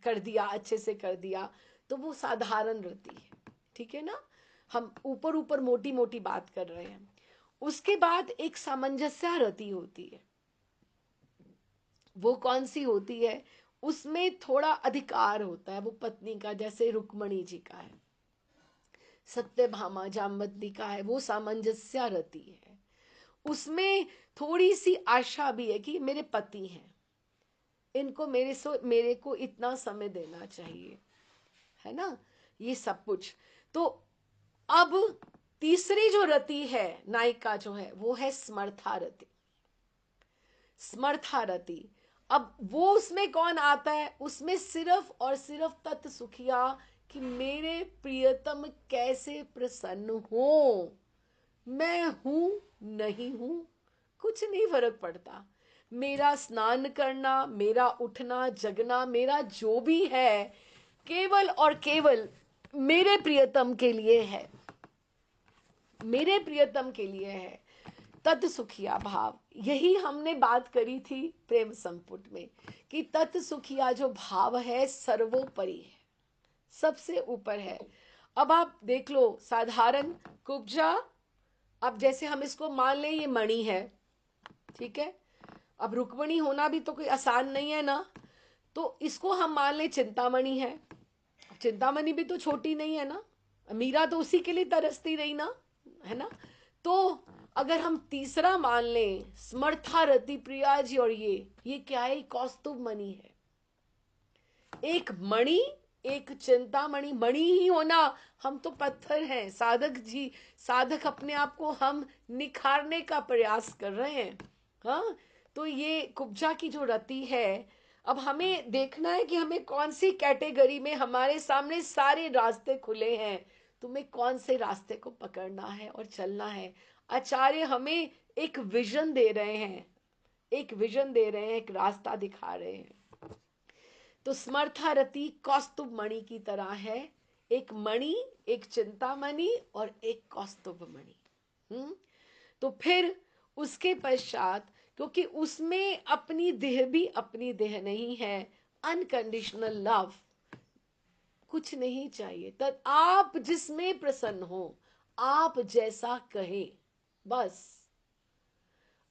कर दिया, अच्छे से कर दिया, तो वो साधारण रति है। ठीक है ना, हम ऊपर ऊपर मोटी मोटी बात कर रहे हैं। उसके बाद एक सामंजस्य रति होती है, वो कौन सी होती है? उसमें थोड़ा अधिकार होता है वो पत्नी का, जैसे रुक्मणी जी का है, सत्यभामा जामवंती का है, वो सामंजस्य रति है। उसमें थोड़ी सी आशा भी है कि मेरे पति हैं, इनको मेरे को इतना समय देना चाहिए, है ना, ये सब कुछ। तो अब तीसरी जो रति है नायिका जो है, वो है समर्थारति, समर्थारति। अब वो उसमें कौन आता है? उसमें सिर्फ और सिर्फ तत् सुखिया, कि मेरे प्रियतम कैसे प्रसन्न हो, मैं हूं नहीं हूं कुछ नहीं फर्क पड़ता, मेरा स्नान करना, मेरा उठना जगना, मेरा जो भी है, केवल और केवल मेरे प्रियतम के लिए है, मेरे प्रियतम के लिए है। तत् सुखिया भाव, यही हमने बात करी थी प्रेम संपुट में, कि तत् सुखिया जो भाव है सर्वोपरि है, सबसे ऊपर है। अब आप देख लो, साधारण कुब्जा, अब जैसे हम इसको मान लें ये मणि है, ठीक है, अब रुक्मणी होना भी तो कोई आसान नहीं है ना, तो इसको हम मान लें चिंतामणि है। चिंतामणि भी तो छोटी नहीं है ना, मीरा तो उसी के लिए तरसती रही ना, है ना। तो अगर हम तीसरा मान लें समर्था रति प्रिया जी, और ये क्या है? कौस्तुभ मणि है, एक मणि, एक चिंतामणि। मणि ही होना, हम तो पत्थर हैं साधक जी, साधक अपने आप को हम निखारने का प्रयास कर रहे हैं। हाँ, तो ये कुब्जा की जो रति है, अब हमें देखना है कि हमें कौन सी कैटेगरी में, हमारे सामने सारे रास्ते खुले हैं, तुम्हें कौन से रास्ते को पकड़ना है और चलना है। आचार्य हमें एक विजन दे रहे हैं, एक विजन दे रहे हैं, एक रास्ता दिखा रहे हैं। तो समर्थारति कौस्तुभ मणि की तरह है, एक मणि, एक चिंतामणि और एक कौस्तुभ मणि। तो फिर उसके पश्चात, क्योंकि उसमें अपनी देह भी अपनी देह नहीं है, अनकंडीशनल लव, कुछ नहीं चाहिए, तब आप जिसमें प्रसन्न हो, आप जैसा कहे, बस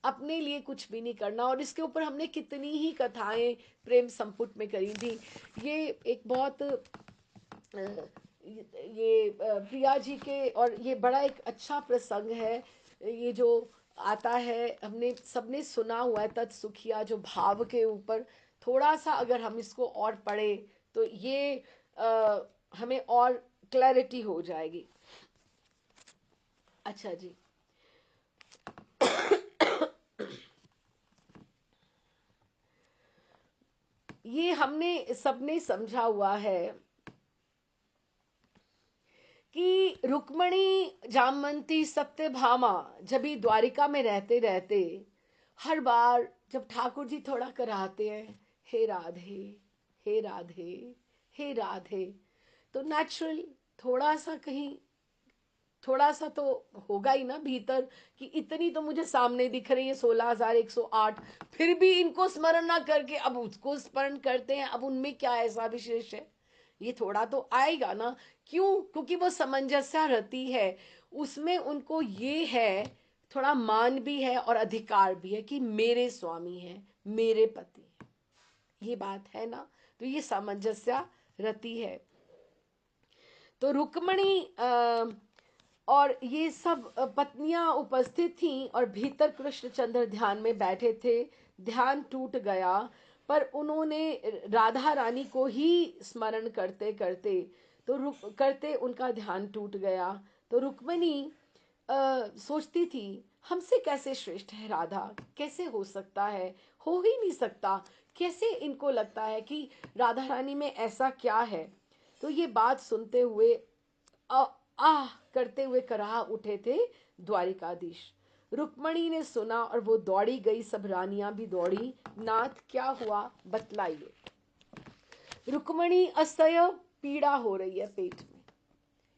अपने लिए कुछ भी नहीं करना। और इसके ऊपर हमने कितनी ही कथाएं प्रेम संपुट में करी थी। ये एक बहुत ये प्रिया जी के, और ये बड़ा एक अच्छा प्रसंग है, ये जो आता है, हमने सबने सुना हुआ है, तत्सुखिया जो भाव के ऊपर थोड़ा सा अगर हम इसको और पढ़े, तो ये हमें और क्लैरिटी हो जाएगी। अच्छा जी, ये हमने सबने समझा हुआ है कि रुक्मणी जामवंती सत्यभामा जब भी द्वारिका में रहते रहते, हर बार जब ठाकुर जी थोड़ा कराते हैं, हे राधे, हे राधे, हे राधे। तो नेचुरल थोड़ा सा कहीं, थोड़ा सा तो होगा ही ना भीतर कि इतनी तो मुझे सामने दिख रही है 16,108, फिर भी इनको स्मरण ना करके अब उसको स्मरण करते हैं, अब उनमें क्या ऐसा विशेष है? ये थोड़ा तो आएगा ना। क्यों? क्योंकि वो सामंजस्य रहती है उसमें, उनको ये है, थोड़ा मान भी है और अधिकार भी है कि मेरे स्वामी हैं, मेरे पति हैं, ये बात है ना। तो ये सामंजस्य रहती है। तो रुक्मणी और ये सब पत्नियां उपस्थित थीं और भीतर कृष्णचंद्र ध्यान में बैठे थे। ध्यान टूट गया, पर उन्होंने राधा रानी को ही स्मरण करते करते, तो रुक करते उनका ध्यान टूट गया। तो रुक्मिणी सोचती थी, हमसे कैसे श्रेष्ठ है राधा, कैसे हो सकता है, हो ही नहीं सकता। कैसे इनको लगता है कि राधा रानी में ऐसा क्या है? तो ये बात सुनते हुए आह करते हुए कराह उठे थे द्वारिकाधीश। रुक्मणी ने सुना और वो दौड़ी गई, सब रानियां भी दौड़ी। नाथ क्या हुआ बतलाइए। रुक्मणी असह्य पीड़ा हो रही है पेट में।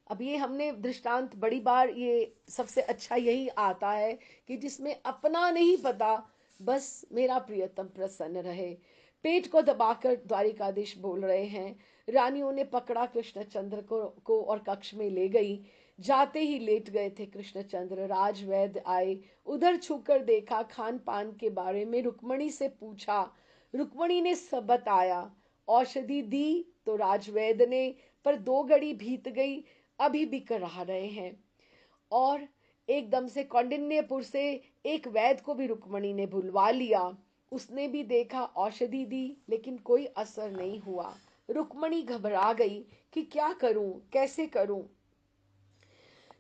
अब ये हमने दृष्टांत बड़ी बार, ये सबसे अच्छा यही आता है कि जिसमें अपना नहीं पता, बस मेरा प्रियतम प्रसन्न रहे। पेट को दबाकर द्वारिकाधीश बोल रहे हैं। रानियों ने पकड़ा कृष्णचंद्र को और कक्ष में ले गई। जाते ही लेट गए थे कृष्णचंद्र। राजवैद्य आए, उधर छूकर देखा, खान पान के बारे में रुक्मणी से पूछा। रुक्मणी ने सब बताया। औषधि दी तो राजवैद्य ने, पर 2 घड़ी बीत गई, अभी भी करा रहे हैं। और एकदम से कौंडिन्यपुर से एक वैद्य को भी रुक्मणी ने बुलवा लिया। उसने भी देखा, औषधि दी, लेकिन कोई असर नहीं हुआ। रुक्मणी घबरा गई कि क्या करूं, कैसे करूं।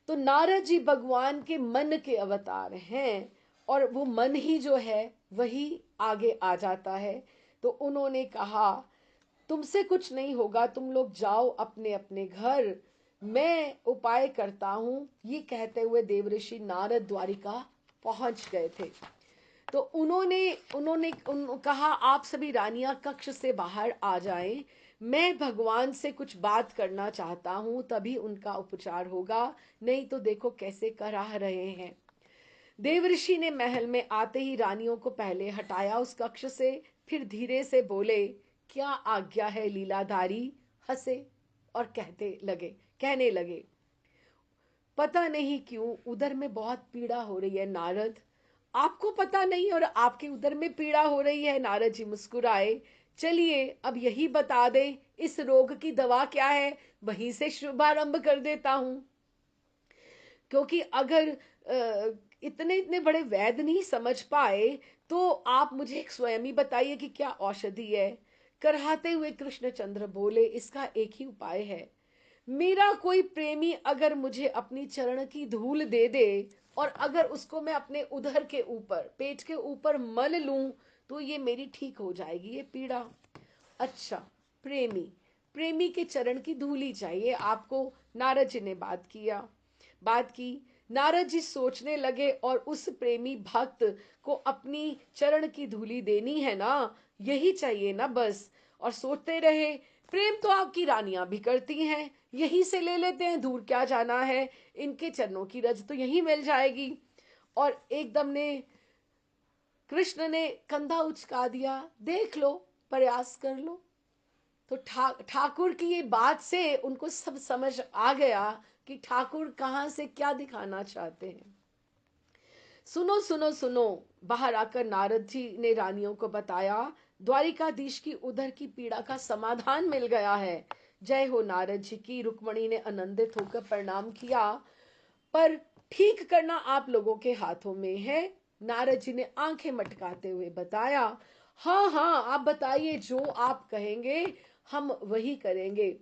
तो नारद जी भगवान के मन के अवतार हैं, और वो मन ही जो है वही आगे आ जाता है। तो उन्होंने कहा, तुमसे कुछ नहीं होगा, तुम लोग जाओ अपने अपने घर, मैं उपाय करता हूं। ये कहते हुए देवऋषि नारद द्वारिका पहुंच गए थे। तो उन्होंने उन्होंने कहा, आप सभी रानियां कक्ष से बाहर आ जाएं, मैं भगवान से कुछ बात करना चाहता हूं, तभी उनका उपचार होगा, नहीं तो देखो कैसे कराह रहे हैं। देवऋषि ने महल में आते ही रानियों को पहले हटाया उस कक्ष से, फिर धीरे से बोले, क्या आज्ञा है लीलाधारी। हंसे और कहने लगे, पता नहीं क्यों उधर में बहुत पीड़ा हो रही है नारद। आपको पता नहीं और आपके उधर में पीड़ा हो रही है? नारद जी मुस्कुराए। चलिए अब यही बता दे, इस रोग की दवा क्या है, वहीं से शुभारंभ कर देता हूं। क्योंकि अगर इतने इतने बड़े वैद्य नहीं समझ पाए, तो आप मुझे एक स्वयं ही बताइए कि क्या औषधि है। कराहते हुए कृष्णचंद्र बोले, इसका एक ही उपाय है। मेरा कोई प्रेमी अगर मुझे अपनी चरण की धूल दे दे, और अगर उसको मैं अपने उदर के ऊपर, पेट के ऊपर मल लूं, तो ये मेरी ठीक हो जाएगी ये पीड़ा। अच्छा, प्रेमी, प्रेमी के चरण की धूली चाहिए आपको। नारद जी ने बात की। नारद जी सोचने लगे, और उस प्रेमी भक्त को अपनी चरण की धूली देनी है ना, यही चाहिए ना बस। और सोचते रहे, प्रेम तो आपकी रानियां भी करती हैं, यहीं से ले लेते हैं, दूर क्या जाना है, इनके चरणों की रज तो यहीं मिल जाएगी। और एकदम ने कृष्ण ने कंधा उचका दिया, देख लो, प्रयास कर लो। तो ठाकुर की ये बात से उनको सब समझ आ गया कि ठाकुर कहां से क्या दिखाना चाहते हैं। सुनो सुनो सुनो, बाहर आकर नारद जी ने रानियों को बताया, द्वारिकाधीश की उधर की पीड़ा का समाधान मिल गया है। जय हो नारद जी की। रुक्मणी ने आनंदित होकर प्रणाम किया, पर ठीक करना आप लोगों के हाथों में है। नारद जी ने आंखें मटकाते हुए बताया, हाँ हाँ आप बताइए, जो आप कहेंगे हम वही करेंगे।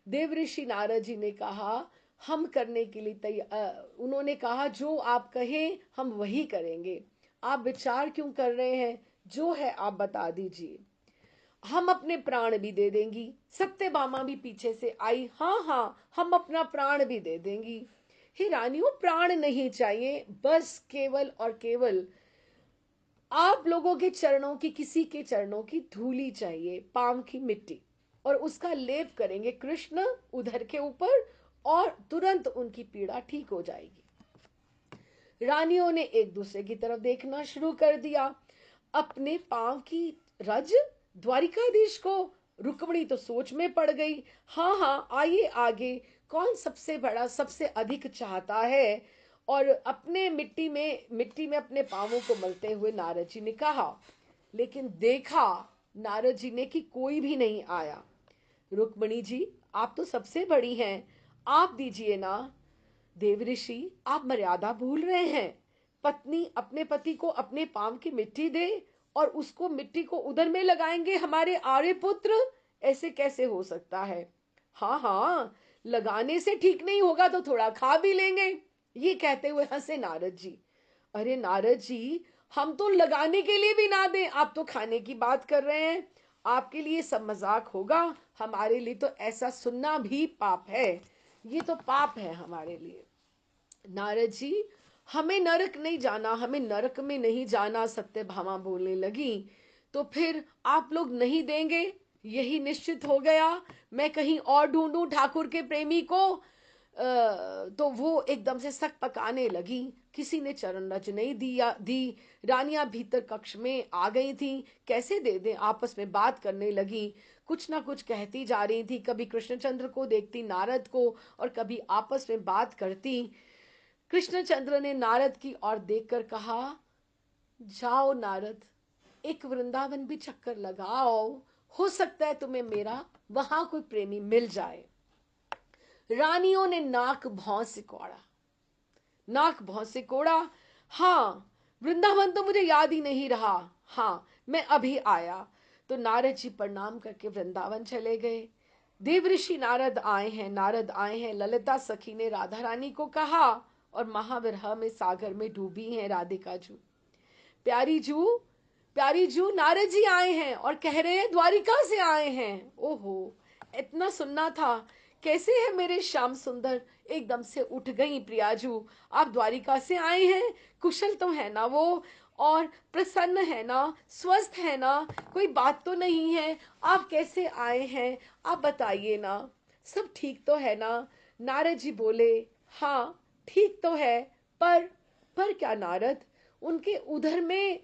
देवऋषि नारद जी ने कहा, हम करने के लिए तैयार। उन्होंने कहा, जो आप कहें हम वही करेंगे। आप विचार क्यों कर रहे हैं, जो है आप बता दीजिए, हम अपने प्राण भी दे देंगी। सत्यभामा भी पीछे से आई, हाँ हाँ हम अपना प्राण भी दे देंगी। हे रानियों, प्राण नहीं चाहिए, बस केवल और केवल आप लोगों के चरणों की, किसी के चरणों की धूली चाहिए, पांव की मिट्टी। और उसका लेप करेंगे कृष्ण उधर के ऊपर और तुरंत उनकी पीड़ा ठीक हो जाएगी। रानियों ने एक दूसरे की तरफ देखना शुरू कर दिया। अपने पांव की रज द्वारिकाधीश को। रुक्मिणी तो सोच में पड़ गई। हाँ हाँ, आइए आगे, कौन सबसे बड़ा सबसे अधिक चाहता है। और अपने मिट्टी में अपने पांवों को मलते हुए नारद जी ने कहा। लेकिन देखा नारद जी ने कि कोई भी नहीं आया। रुक्मिणी जी, आप तो सबसे बड़ी हैं, आप दीजिए ना। देव ऋषि, आप मर्यादा भूल रहे हैं। पत्नी अपने पति को अपने पांव की मिट्टी दे और उसको मिट्टी को उधर में लगाएंगे हमारे आर्य पुत्र, ऐसे कैसे हो सकता है। हाँ हाँ, लगाने से ठीक नहीं होगा तो थोड़ा खा भी लेंगे। ये कहते हुए हंसे नारद जी। अरे नारद जी, हम तो लगाने के लिए भी ना दें, आप तो खाने की बात कर रहे हैं। आपके लिए सब मजाक होगा, हमारे लिए तो ऐसा सुनना भी पाप है। ये तो पाप है हमारे लिए। नारद जी, हमें नरक नहीं जाना, हमें नरक में नहीं जाना, सत्यभामा बोलने लगी। तो फिर आप लोग नहीं देंगे, यही निश्चित हो गया। मैं कहीं और ढूंढूं ठाकुर के प्रेमी को। तो वो एकदम से सक पकाने लगी। किसी ने चरण रज नहीं दी। रानियां भीतर कक्ष में आ गई थी। कैसे दे दें, आपस में बात करने लगी। कुछ ना कुछ कहती जा रही थी, कभी कृष्णचंद्र को देखती, नारद को, और कभी आपस में बात करती। कृष्णचंद्र ने नारद की ओर देखकर कहा, जाओ नारद, एक वृंदावन भी चक्कर लगाओ, हो सकता है तुम्हें मेरा वहां कोई प्रेमी मिल जाए। रानियों ने नाक भौं से कोड़ा। हाँ, वृंदावन तो मुझे याद ही नहीं रहा। हाँ, मैं अभी आया। तो नारद जी प्रणाम करके वृंदावन चले गए। देवऋषि नारद आए हैं। ललिता सखी ने राधा रानी को कहा, और महाविरह में सागर में डूबी हैं राधिका जू। प्यारी जू, प्यारी जू, नारद जी आए हैं और कह रहे हैं द्वारिका से आए हैं। ओहो, इतना सुनना था। कैसे है मेरे श्याम सुंदर। एकदम से उठ गई प्रियाजू। आप द्वारिका से आए हैं, कुशल तो है ना वो, और प्रसन्न है ना, स्वस्थ है ना, कोई बात तो नहीं है। आप कैसे आए हैं, आप बताइए ना, सब ठीक तो है ना। नारद जी बोले, हाँ ठीक तो है, पर क्या नारद, उनके उधर में,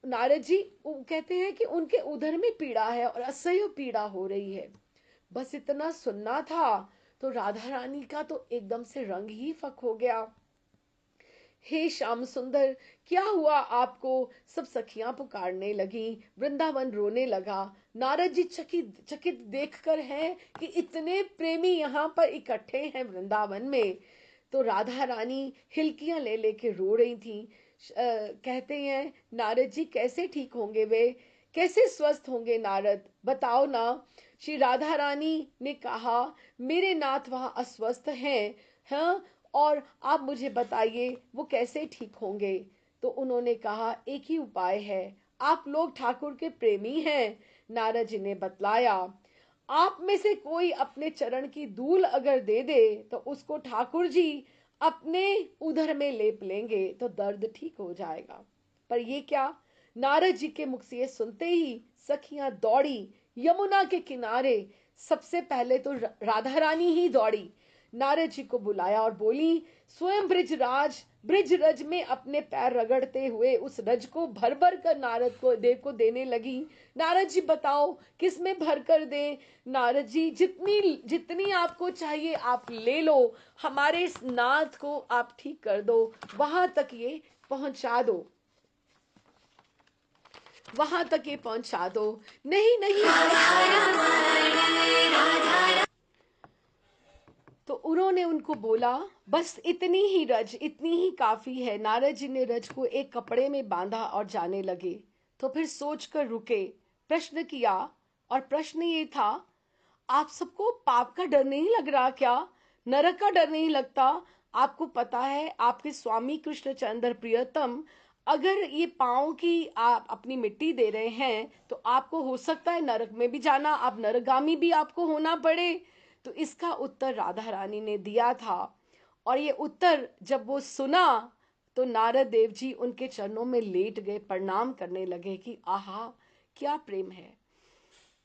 नारद जी कहते हैं कि उनके उधर में पीड़ा है और असह्य पीड़ा हो रही है। बस इतना सुनना था। तो राधा रानी का तो एकदम से रंग ही फक हो गया। हे श्याम सुंदर, क्या हुआ आपको। सब सखियां पुकारने लगी, वृंदावन रोने लगा। नारद जी चकित चकित देखकर हैं कि इतने प्रेमी यहाँ पर इकट्ठे हैं वृंदावन में। तो राधा रानी हिलकियां ले लेके रो रही थी। कहते हैं, नारद जी कैसे ठीक होंगे वे, कैसे स्वस्थ होंगे नारद, बताओ ना। श्री राधा रानी ने कहा, मेरे नाथ वहां अस्वस्थ हैं। हाँ, और आप मुझे बताइए वो कैसे ठीक होंगे। तो उन्होंने कहा, एक ही उपाय है, आप लोग ठाकुर के प्रेमी हैं। नारद जी ने बतलाया, आप में से कोई अपने चरण की धूल अगर दे दे तो उसको ठाकुर जी अपने उधर में लेप लेंगे तो दर्द ठीक हो जाएगा। पर ये क्या। नारद जी के मुख से ये सुनते ही सखियां दौड़ी यमुना के किनारे। सबसे पहले तो राधा रानी ही दौड़ी, नारद जी को बुलाया और बोली, स्वयं ब्रिज रज में अपने पैर रगड़ते हुए उस रज को भर भर कर नारद को देव को देने लगी। नारद जी बताओ किस में भर कर दे। नारद जी, जितनी जितनी आपको चाहिए आप ले लो, हमारे इस नाथ को आप ठीक कर दो, वहां तक ये पहुंचा दो, वहां तक ये पहुंचा दो। नहीं नहीं, तो उन्होंने उनको बोला, बस इतनी ही रज, इतनी ही काफी है। नारद जी ने रज को एक कपड़े में बांधा और जाने लगे। तो फिर सोचकर रुके, प्रश्न किया, और प्रश्न ये था, आप सबको पाप का डर नहीं लग रहा क्या, नरक का डर नहीं लगता। आपको पता है आपके स्वामी कृष्णचंद्र प्रियतम अगर ये पाँव की आप अपनी मिट्टी दे रहे हैं तो आपको हो सकता है नरक में भी जाना, आप नरगामी भी आपको होना पड़े। तो इसका उत्तर राधा रानी ने दिया था। और ये उत्तर जब वो सुना तो नारद देव जी उनके चरणों में लेट गए, प्रणाम करने लगे कि आहा क्या प्रेम है।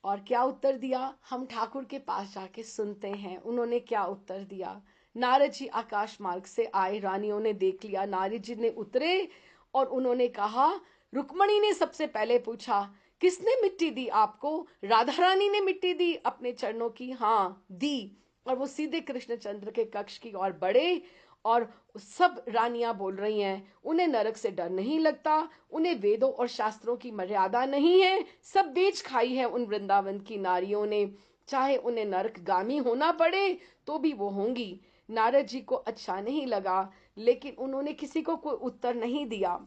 और क्या उत्तर दिया, हम ठाकुर के पास जाके सुनते हैं उन्होंने क्या उत्तर दिया। नारद जी आकाश मार्ग से आए, रानियों ने देख लिया, नारद जी ने उतरे और उन्होंने कहा, रुक्मणी ने सबसे पहले पूछा, किसने मिट्टी दी आपको? राधा रानी ने मिट्टी दी अपने चरणों की? हाँ दी। और वो सीधे कृष्णचंद्र के कक्ष की ओर बढ़े और सब रानियां बोल रही हैं, उन्हें नरक से डर नहीं लगता, उन्हें वेदों और शास्त्रों की मर्यादा नहीं है, सब बेच खाई है उन वृंदावन की नारियों ने, चाहे उन्हें नरक गामी होना पड़े तो भी वो होंगी। नारद जी को अच्छा नहीं लगा, लेकिन उन्होंने किसी को कोई उत्तर नहीं दिया।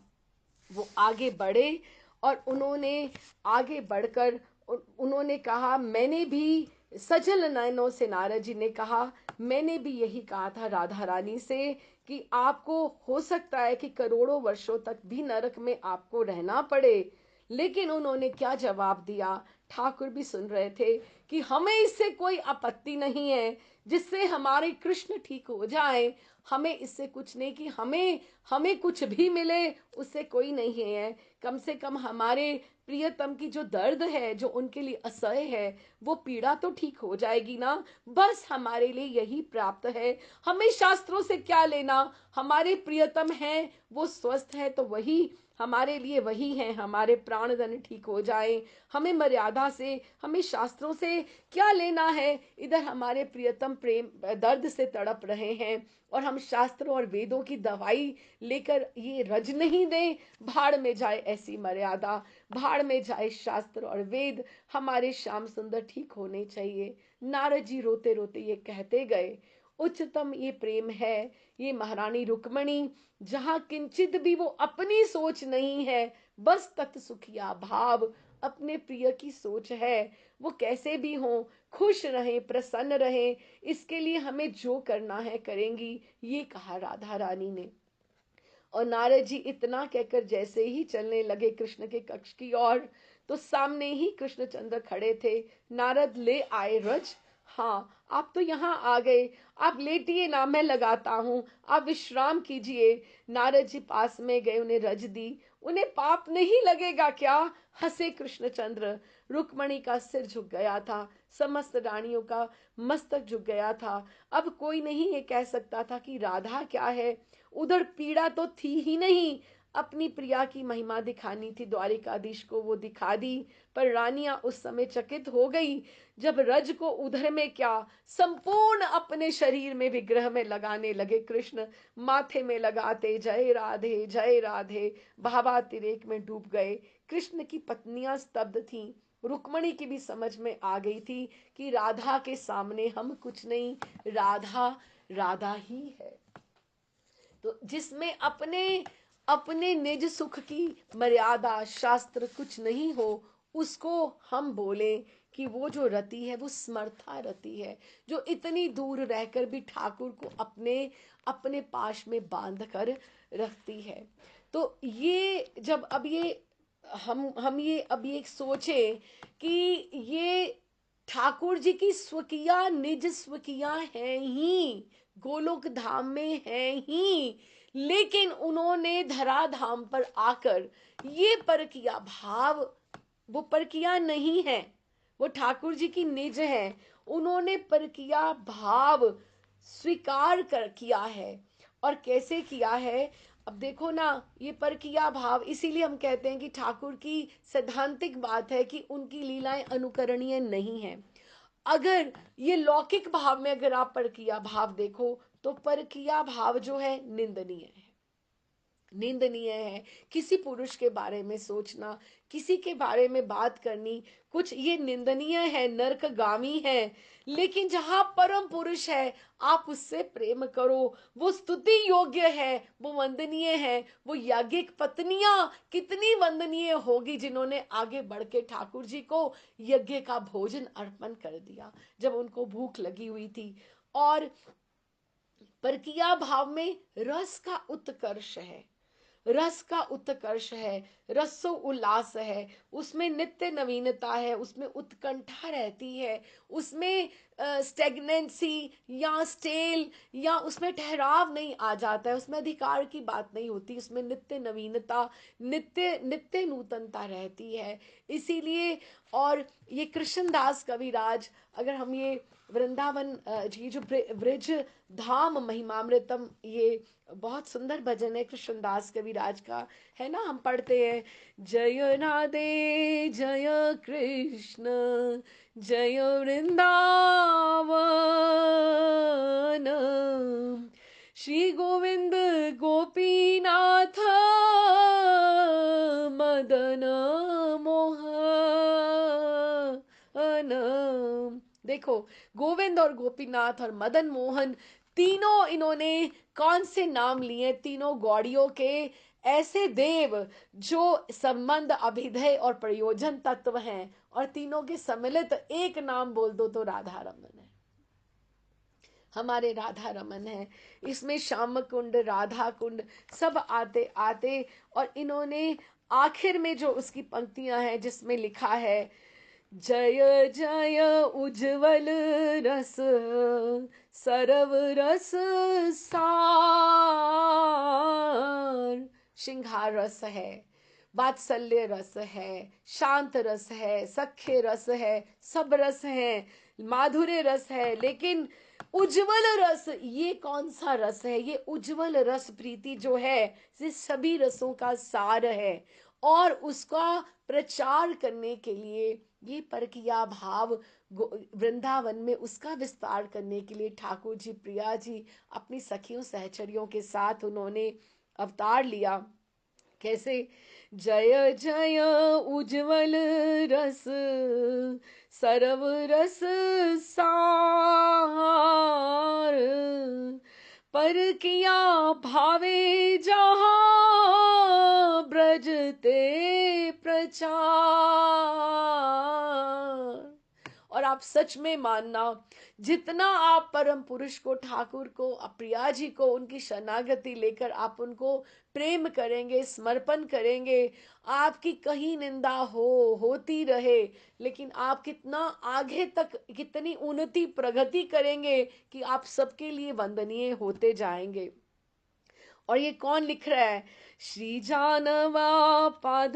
वो आगे बढ़े और उन्होंने आगे बढ़कर उन्होंने कहा, मैंने भी, सजल नयनों से नारद जी ने कहा, मैंने भी यही कहा था राधा रानी से कि आपको हो सकता है कि करोड़ों वर्षों तक भी नरक में आपको रहना पड़े। लेकिन उन्होंने क्या जवाब दिया, ठाकुर भी सुन रहे थे, कि हमें इससे कोई आपत्ति नहीं है, जिससे हमारे कृष्ण ठीक हो जाए, हमें इससे कुछ नहीं, कि हमें हमें कुछ भी मिले उससे कोई नहीं है, कम से कम हमारे प्रियतम की जो दर्द है, जो उनके लिए असह्य है, वो पीड़ा तो ठीक हो जाएगी ना, बस हमारे लिए यही प्राप्त है, हमें शास्त्रों से क्या लेना, हमारे प्रियतम हैं वो स्वस्थ है तो वही हमारे लिए वही है, हमारे प्राणधन ठीक हो जाए, हमें मर्यादा से, हमें शास्त्रों से क्या लेना है, इधर हमारे प्रियतम प्रेम दर्द से तड़प रहे हैं और हम शास्त्रों और वेदों की दवाई लेकर ये रज नहीं दें, भाड़ में जाए ऐसी मर्यादा, भाड़ में जाए शास्त्र और वेद, हमारे श्याम सुंदर ठीक होने चाहिए। नारद जी रोते रोते ये कहते गए, उच्चतम ये प्रेम है, ये महारानी रुक्मणी, जहां किंचित भी वो अपनी सोच नहीं है, बस तत्सुखिया भाव अपने प्रिय की सोच है, वो कैसे भी हो खुश रहे प्रसन्न रहे, इसके लिए हमें जो करना है करेंगी, ये कहा राधा रानी ने। और नारद जी इतना कहकर जैसे ही चलने लगे कृष्ण के कक्ष की ओर, तो सामने ही कृष्णचंद्र खड़े थे। नारद ले आए रज, हाँ आप तो यहाँ आ गए, आप लेटिए ना, मैं लगाता हूँ, आप विश्राम कीजिए। नारद जी पास में गए, उन्हें रज दी। उन्हें पाप नहीं लगेगा क्या? हंसे कृष्णचंद्र। रुक्मणी का सिर झुक गया था, समस्त रानियों का मस्तक झुक गया था। अब कोई नहीं ये कह सकता था कि राधा क्या है, उधर पीड़ा तो थी ही नहीं, अपनी प्रिया की महिमा दिखानी थी, द्वारिकाधीश को वो दिखा दी। पर रानियां उस समय चकित हो गई, जब रज को उधर में क्या, संपूर्ण अपने शरीर में विग्रह में लगाने लगे कृष्ण, माथे में लगाते जय राधे भावातिरेक में डूब गए। कृष्ण की पत्नियां स्तब्ध थीं, रुक्मणी की भी समझ में आ गई थी कि राधा के सामने हम कुछ नहीं, राधा राधा ही है। तो जिसमें अपने अपने निज सुख की मर्यादा शास्त्र कुछ नहीं हो, उसको हम बोले कि वो जो रति है वो समर्था रति है, जो इतनी दूर रहकर भी ठाकुर को अपने अपने पाश में बांध कर रखती है। तो ये जब अब ये हम ये अब ये सोचे कि ये ठाकुर जी की स्वकिया निज स्वकिया है ही, गोलोक धाम में है ही, लेकिन उन्होंने धरा धाम पर आकर ये परकिया भाव, वो परकिया नहीं है, वो ठाकुर जी की निज है, उन्होंने परकिया भाव स्वीकार कर किया है। और कैसे किया है, अब देखो ना, ये परकिया भाव, इसीलिए हम कहते हैं कि ठाकुर की सैद्धांतिक बात है कि उनकी लीलाएं अनुकरणीय नहीं है। अगर ये लौकिक भाव में अगर आप परकिया भाव देखो, तो परकिया भाव जो है निंदनीय है, निंदनीय है। किसी पुरुष के बारे में सोचना, किसी के बारे में बात करनी, कुछ ये निंदनीय है, नरकगामी है। लेकिन जहां परम पुरुष है, आप उससे प्रेम करो, वो स्तुति योग्य है, वो वंदनीय है। वो याज्ञिक पत्नियां कितनी वंदनीय होगी, जिन्होंने आगे बढ़ के ठाकुर जी को यज्ञ का भोजन अर्पण कर दिया जब उनको भूख लगी हुई थी। और परकिया भाव में रस का उत्कर्ष है, रस का उत्कर्ष है, रसो उल्लास है, उसमें नित्य नवीनता है, उसमें उत्कंठा रहती है, उसमें स्टेगनेंसी या स्टेल या उसमें ठहराव नहीं आ जाता है, उसमें अधिकार की बात नहीं होती, उसमें नित्य नवीनता, नित्य नित्य नूतनता रहती है। इसीलिए और ये कृष्णदास कविराज, अगर हम ये वृंदावन जी जो ब्रिज धाम महिमामृतम, ये बहुत सुंदर भजन है कृष्णदास कविराज का, है ना, हम पढ़ते हैं, जय राधे जय कृष्ण जय वृंदावन, श्री गोविंद गोपीनाथ मदन मोहन। देखो, गोविंद और गोपीनाथ और मदन मोहन, तीनों इन्होंने कौन से नाम लिए? तीनों गौड़ियों के ऐसे देव जो संबंध, अभिधेय और प्रयोजन तत्व हैं, और तीनों के सम्मिलित एक नाम बोल दो तो राधा रमन है। हमारे राधा रमन है। इसमें श्याम कुंड, राधा कुंड सब आते आते, और इन्होंने आखिर में जो उसकी पंक्तियां हैं जिसमें लिखा है, जय जय उज्जवल रस सरव रस सार, श्रृंगार रस है, वात्सल्य रस है, शांत रस है, सख्य रस है, सब रस है, माधुर्य रस है, लेकिन उज्जवल रस, ये कौन सा रस है? ये उज्जवल रस प्रीति जो है, ये सभी रसों का सार है। और उसका प्रचार करने के लिए, ये परकिया भाव वृंदावन में उसका विस्तार करने के लिए ठाकुर जी, प्रिया जी अपनी सखियों सहचरियों के साथ उन्होंने अवतार लिया। कैसे? जय जय उज्जवल रस सरव रस सार, पर किया भावे जहाँ ब्रजते प्रचार। और आप सच में मानना, जितना आप परम पुरुष को, ठाकुर को, प्रिया जी को, उनकी शरणागति लेकर आप उनको प्रेम करेंगे, समर्पण करेंगे, आपकी कहीं निंदा होती रहे, लेकिन आप कितना आगे तक, कितनी उन्नति प्रगति करेंगे कि आप सबके लिए वंदनीय होते जाएंगे। और ये कौन लिख रहा है? श्री जानवा पद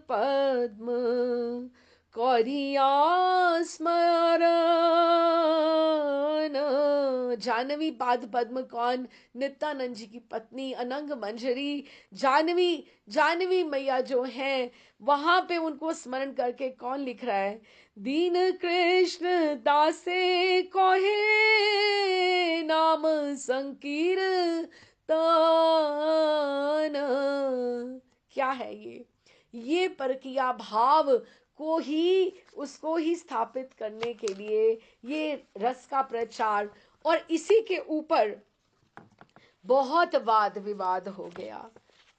पद्म कौरिया स्मरण। जानवी पाद पद्म कौन? नित्यानंद जी की पत्नी अनंग मंजरी जानवी, जानवी मैया जो हैं, वहां पे उनको स्मरण करके कौन लिख रहा है? दीन कृष्ण दासे कोहे नाम संकीर्तन। क्या है ये परकिया भाव को ही, उसको ही स्थापित करने के लिए ये रस का प्रचार। और इसी के ऊपर बहुत वाद विवाद हो गया।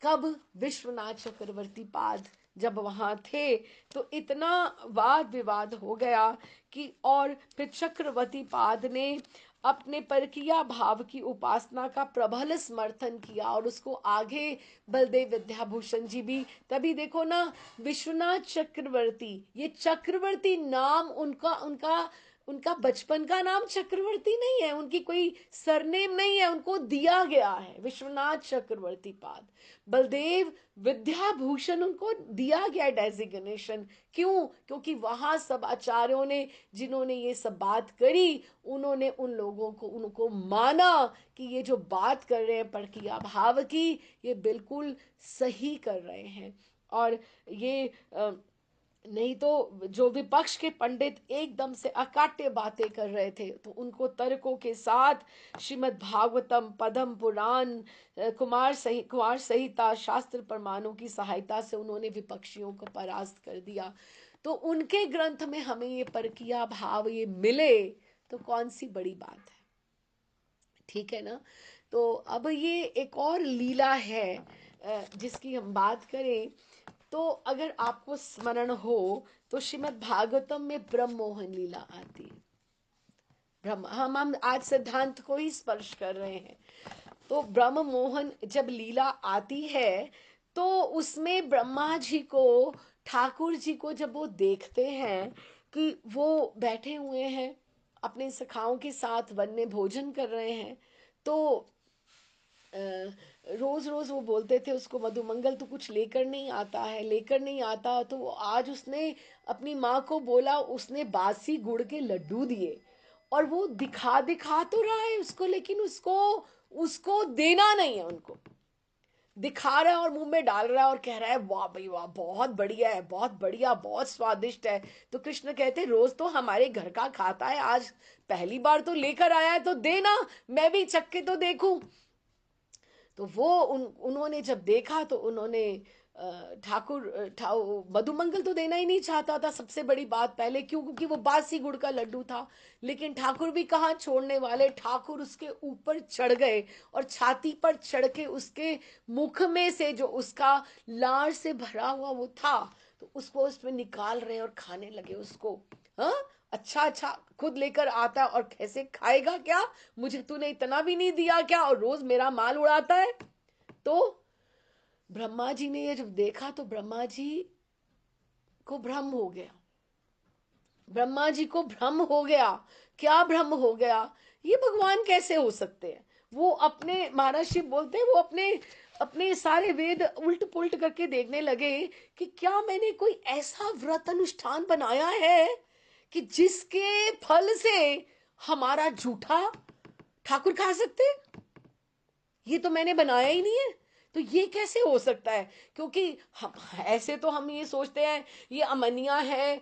कब? विश्वनाथ चक्रवर्ती पाद जब वहां थे तो इतना वाद विवाद हो गया कि, और फिर चक्रवर्ती पाद ने अपने परकिया भाव की उपासना का प्रबल समर्थन किया, और उसको आगे बलदेव विद्याभूषण जी भी, तभी देखो ना, विश्वनाथ चक्रवर्ती, ये चक्रवर्ती नाम उनका उनका उनका बचपन का नाम चक्रवर्ती नहीं है, उनकी कोई सरनेम नहीं है, उनको दिया गया है विश्वनाथ चक्रवर्ती पाद। बलदेव विद्याभूषण उनको दिया गया डेजिग्नेशन। क्यों? क्योंकि वहां सब आचार्यों ने, जिन्होंने ये सब बात करी, उन्होंने उन लोगों को, उनको माना कि ये जो बात कर रहे हैं परकिया भाव की, ये बिल्कुल सही कर रहे हैं। और ये नहीं तो जो विपक्ष के पंडित एकदम से अकाट्य बातें कर रहे थे, तो उनको तर्कों के साथ श्रीमद् भागवतम, पद्म पुराण, कुमार संहिता, शास्त्र प्रमाणों की सहायता से उन्होंने विपक्षियों को परास्त कर दिया। तो उनके ग्रंथ में हमें ये परकिया भाव ये मिले तो कौन सी बड़ी बात है? ठीक है ना? तो अब ये एक और लीला है जिसकी हम बात करें तो, अगर आपको स्मरण हो तो श्रीमद् भागवतम में ब्रह्म मोहन लीला आती है। ब्रह्म, हम आज सिद्धांत को ही स्पर्श कर रहे हैं। तो ब्रह्म मोहन जब लीला आती है तो उसमें ब्रह्मा जी को, ठाकुर जी को जब वो देखते हैं कि वो बैठे हुए हैं अपने सखाओं के साथ वन में भोजन कर रहे हैं, तो रोज रोज वो बोलते थे उसको, मधुमंगल तू कुछ लेकर नहीं आता है, लेकर नहीं आता। तो आज उसने अपनी माँ को बोला, उसने बासी गुड़ के लड्डू दिए, और वो दिखा दिखा तो रहा है उसको, लेकिन उसको उसको देना नहीं है उनको। दिखा रहा है और मुंह में डाल रहा है और कह रहा है वाह भाई वाह, बहुत बढ़िया है, बहुत बढ़िया, बहुत स्वादिष्ट है। तो कृष्ण कहते रोज तो हमारे घर का खाता है, आज पहली बार तो लेकर आया है, तो देना, मैं भी चख के तो देखूं। तो वो उन्होंने जब देखा तो उन्होंने मधुमंगल तो देना ही नहीं चाहता था, सबसे बड़ी बात पहले, क्यों? क्योंकि वो बासी गुड़ का लड्डू था। लेकिन ठाकुर भी कहाँ छोड़ने वाले, ठाकुर उसके ऊपर चढ़ गए और छाती पर चढ़ के उसके मुख में से जो उसका लार से भरा हुआ वो था, तो उसको उसमें निकाल रहे और खाने लगे उसको। हाँ, अच्छा अच्छा, खुद लेकर आता है और कैसे खाएगा क्या? मुझे तूने इतना भी नहीं दिया क्या, और रोज मेरा माल उड़ाता है। तो ब्रह्मा जी ने ये जब देखा तो ब्रह्मा जी को भ्रम हो गया, ब्रह्मा जी को भ्रम हो गया। क्या भ्रम हो गया? ये भगवान कैसे हो सकते हैं? वो अपने, महाराज शिव बोलते हैं, वो अपने अपने सारे वेद उल्ट पुल्ट करके देखने लगे कि क्या मैंने कोई ऐसा व्रत अनुष्ठान बनाया है कि जिसके फल से हमारा जूठा ठाकुर खा सकते हैं? ये तो मैंने बनाया ही नहीं है, तो ये कैसे हो सकता है? क्योंकि हम ऐसे तो हम ये सोचते हैं ये अमनिया है,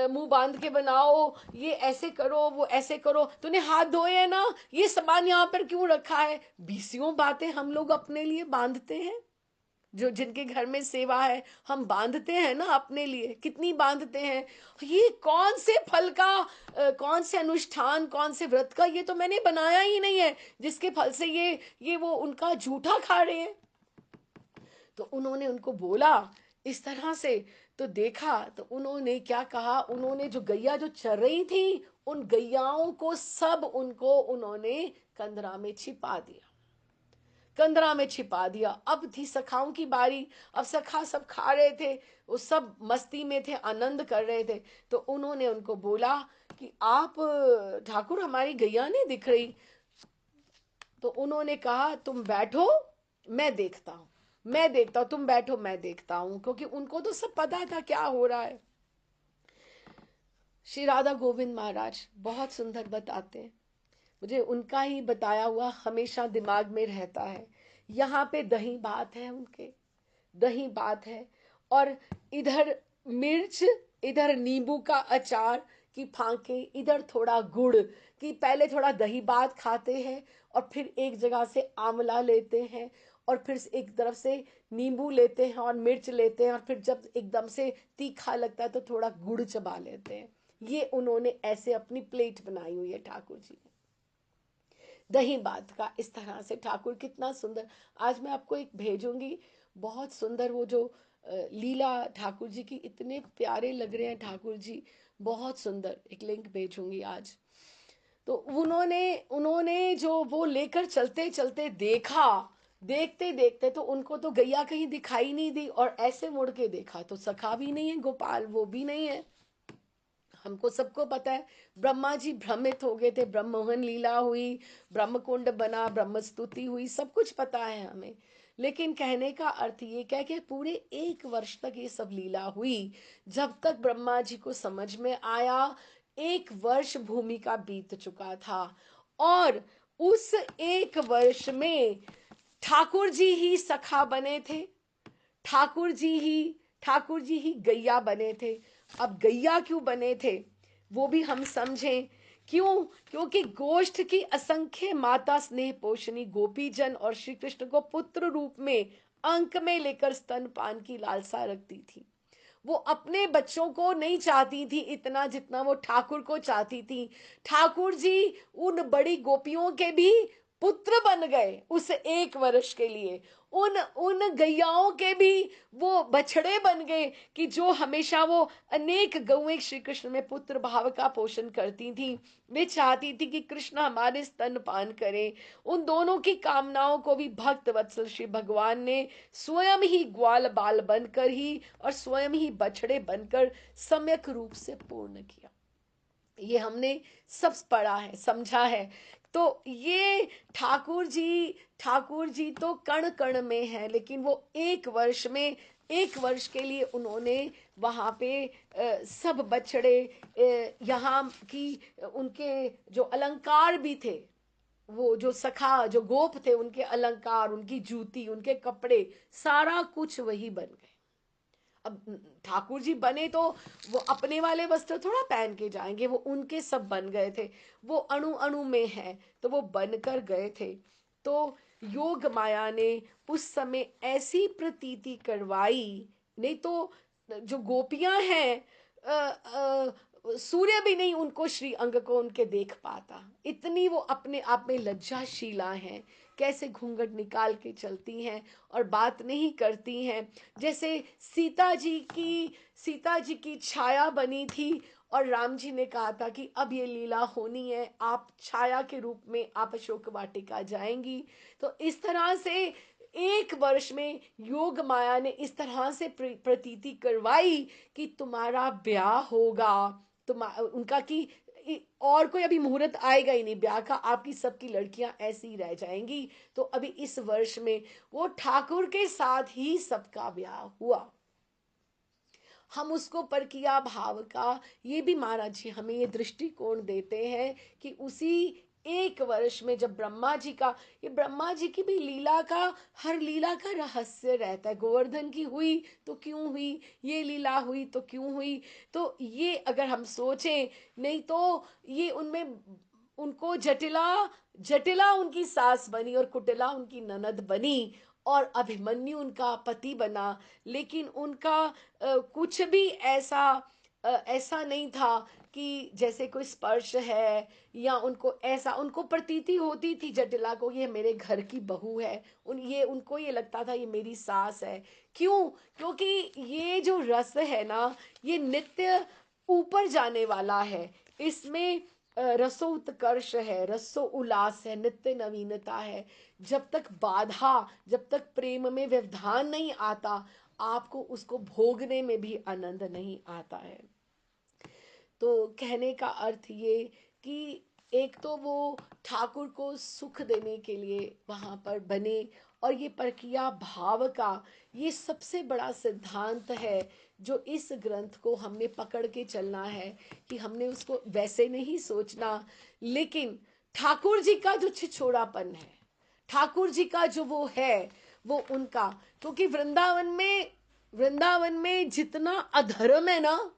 मुंह बांध के बनाओ, ये ऐसे करो, वो ऐसे करो, तूने हाथ धोए है ना, ये सामान यहाँ पर क्यों रखा है? बीसियों बातें हम लोग अपने लिए बांधते हैं। जो जिनके घर में सेवा है, हम बांधते हैं ना अपने लिए, कितनी बांधते हैं। ये कौन से फल का, कौन से अनुष्ठान, कौन से व्रत का, ये तो मैंने बनाया ही नहीं है, जिसके फल से ये वो उनका जूठा खा रहे हैं। तो उन्होंने उनको बोला इस तरह से, तो देखा तो उन्होंने क्या कहा, उन्होंने जो गैया जो चर रही थी, उन गैयाओं को सब उनको उन्होंने कंदरा में छिपा दिया, कंदरा में छिपा दिया। अब थी सखाओं की बारी, अब सखा सब खा रहे थे, वो सब मस्ती में थे, आनंद कर रहे थे। तो उन्होंने उनको बोला कि आप, ठाकुर हमारी गैया नहीं दिख रही। तो उन्होंने कहा तुम बैठो, मैं देखता हूं, मैं देखता हूं, तुम बैठो मैं देखता हूं, क्योंकि उनको तो सब पता था क्या हो रहा है। श्री राधा गोविंद महाराज बहुत सुंदर बताते हैं, मुझे उनका ही बताया हुआ हमेशा दिमाग में रहता है। यहाँ पे दही बात है उनके, दही बात है, और इधर मिर्च, इधर नींबू का अचार की फांके, इधर थोड़ा गुड़, कि पहले थोड़ा दही बात खाते हैं और फिर एक जगह से आंवला लेते हैं और फिर एक तरफ से नींबू लेते हैं और मिर्च लेते हैं, और फिर जब एकदम से तीखा लगता है तो थोड़ा गुड़ चबा लेते हैं। ये उन्होंने ऐसे अपनी प्लेट बनाई हुई है ठाकुर जी ने, दही बात का। इस तरह से ठाकुर कितना सुंदर, आज मैं आपको एक भेजूंगी, बहुत सुंदर वो जो लीला ठाकुर जी की, इतने प्यारे लग रहे हैं ठाकुर जी, बहुत सुंदर, एक लिंक भेजूंगी आज। तो उन्होंने उन्होंने जो वो लेकर चलते चलते देखा, देखते देखते तो उनको तो गैया कहीं दिखाई नहीं दी, और ऐसे मुड़ के देखा तो सखा भी नहीं है, गोपाल वो भी नहीं है। हमको सबको पता है ब्रह्मा जी भ्रमित हो गए थे, ब्रह्मोहन लीला हुई, ब्रह्मकुंड बना, ब्रह्म स्तुति हुई, सब कुछ पता है हमें। लेकिन कहने का अर्थ ये क्या कि पूरे 1 वर्ष तक ये सब लीला हुई, जब तक ब्रह्मा जी को समझ में आया। 1 वर्ष भूमि का बीत चुका था, और उस 1 वर्ष में ठाकुर जी ही सखा बने थे, ठाकुर जी ही ठाकुर जी ही गैया बने थे। अब गैया क्यों बने थे वो भी हम समझें। क्यों? क्योंकि गोष्ठ की असंख्य माता स्नेह पोषणी गोपी जन और श्री कृष्ण को पुत्र रूप में अंक में लेकर स्तनपान की लालसा रखती थी। वो अपने बच्चों को नहीं चाहती थी इतना जितना वो ठाकुर को चाहती थी। ठाकुर जी उन बड़ी गोपियों के भी पुत्र बन गए उस 1 वर्ष के लिए, उन उन गैयाओं के भी वो बछड़े बन गए, कि जो हमेशा वो अनेक गौएं श्री कृष्ण में पुत्र भाव का पोषण करती थी। वे चाहती थी कि कृष्ण हमारे स्तनपान करें। उन दोनों की कामनाओं को भी भक्त वत्सल श्री भगवान ने स्वयं ही ग्वाल बाल बनकर ही और स्वयं ही बछड़े बनकर सम्यक रूप से पूर्ण किया। ये हमने सब पढ़ा है, समझा है। तो ये ठाकुर जी तो कण कण में है, लेकिन वो एक वर्ष में, एक वर्ष के लिए उन्होंने वहां पे सब बछड़े, यहाँ की उनके जो अलंकार भी थे, वो जो सखा जो गोप थे, उनके अलंकार, उनकी जूती, उनके कपड़े, सारा कुछ वही बन गए। अब ठाकुर जी बने तो वो अपने वाले वस्त्र थोड़ा पहन के जाएंगे, वो उनके सब बन गए थे, वो अणु अणु में है, तो वो बनकर गए थे। तो योग माया ने उस समय ऐसी प्रतीति करवाई, नहीं तो जो गोपियां हैं, सूर्य भी नहीं उनको, श्री अंग को उनके देख पाता, इतनी वो अपने आप में लज्जाशीला हैं। कैसे घूंघट निकाल के चलती हैं और बात नहीं करती हैं। जैसे सीता जी की छाया बनी थी, और राम जी ने कहा था कि अब ये लीला होनी है, आप छाया के रूप में आप अशोक वाटिका जाएंगी। तो इस तरह से एक वर्ष में योग माया ने इस तरह से प्रतीति करवाई कि तुम्हारा ब्याह होगा, तुम उनका कि और कोई अभी मुहूर्त आएगा ही नहीं ब्याह का, आपकी सबकी लड़कियां ऐसी ही रह जाएंगी। तो अभी इस वर्ष में वो ठाकुर के साथ ही सबका ब्याह हुआ। हम उसको परकिया भाव का, ये भी महाराज जी हमें ये दृष्टिकोण देते हैं कि उसी एक वर्ष में जब ब्रह्मा जी का, ये ब्रह्मा जी की भी लीला का, हर लीला का रहस्य रहता है। गोवर्धन की हुई तो क्यों हुई, ये लीला हुई तो क्यों हुई। तो ये अगर हम सोचें, नहीं तो ये उनमें उनको जटिला जटिला उनकी सास बनी और कुटिला उनकी ननद बनी, और अभिमन्यु उनका पति बना। लेकिन उनका कुछ भी ऐसा ऐसा नहीं था कि जैसे कोई स्पर्श है, या उनको ऐसा, उनको प्रतीति होती थी जटिला को ये मेरे घर की बहू है, उनको ये लगता था ये मेरी सास है। क्यों? क्योंकि ये जो रस है ना, ये नित्य ऊपर जाने वाला है। इसमें रसो उत्कर्ष है, रसो उल्लास है, नित्य नवीनता है। जब तक बाधा, जब तक प्रेम में व्यवधान नहीं आता, आपको उसको भोगने में भी आनंद नहीं आता है। तो कहने का अर्थ ये कि एक तो वो ठाकुर को सुख देने के लिए वहां पर बने, और ये परकिया भाव का ये सबसे बड़ा सिद्धांत है जो इस ग्रंथ को हमने पकड़ के चलना है, कि हमने उसको वैसे नहीं सोचना, लेकिन ठाकुर जी का जो छिछोड़ापन है, ठाकुर जी का जो वो है, वो उनका, क्योंकि वृंदावन में जितना अधर्म है ना,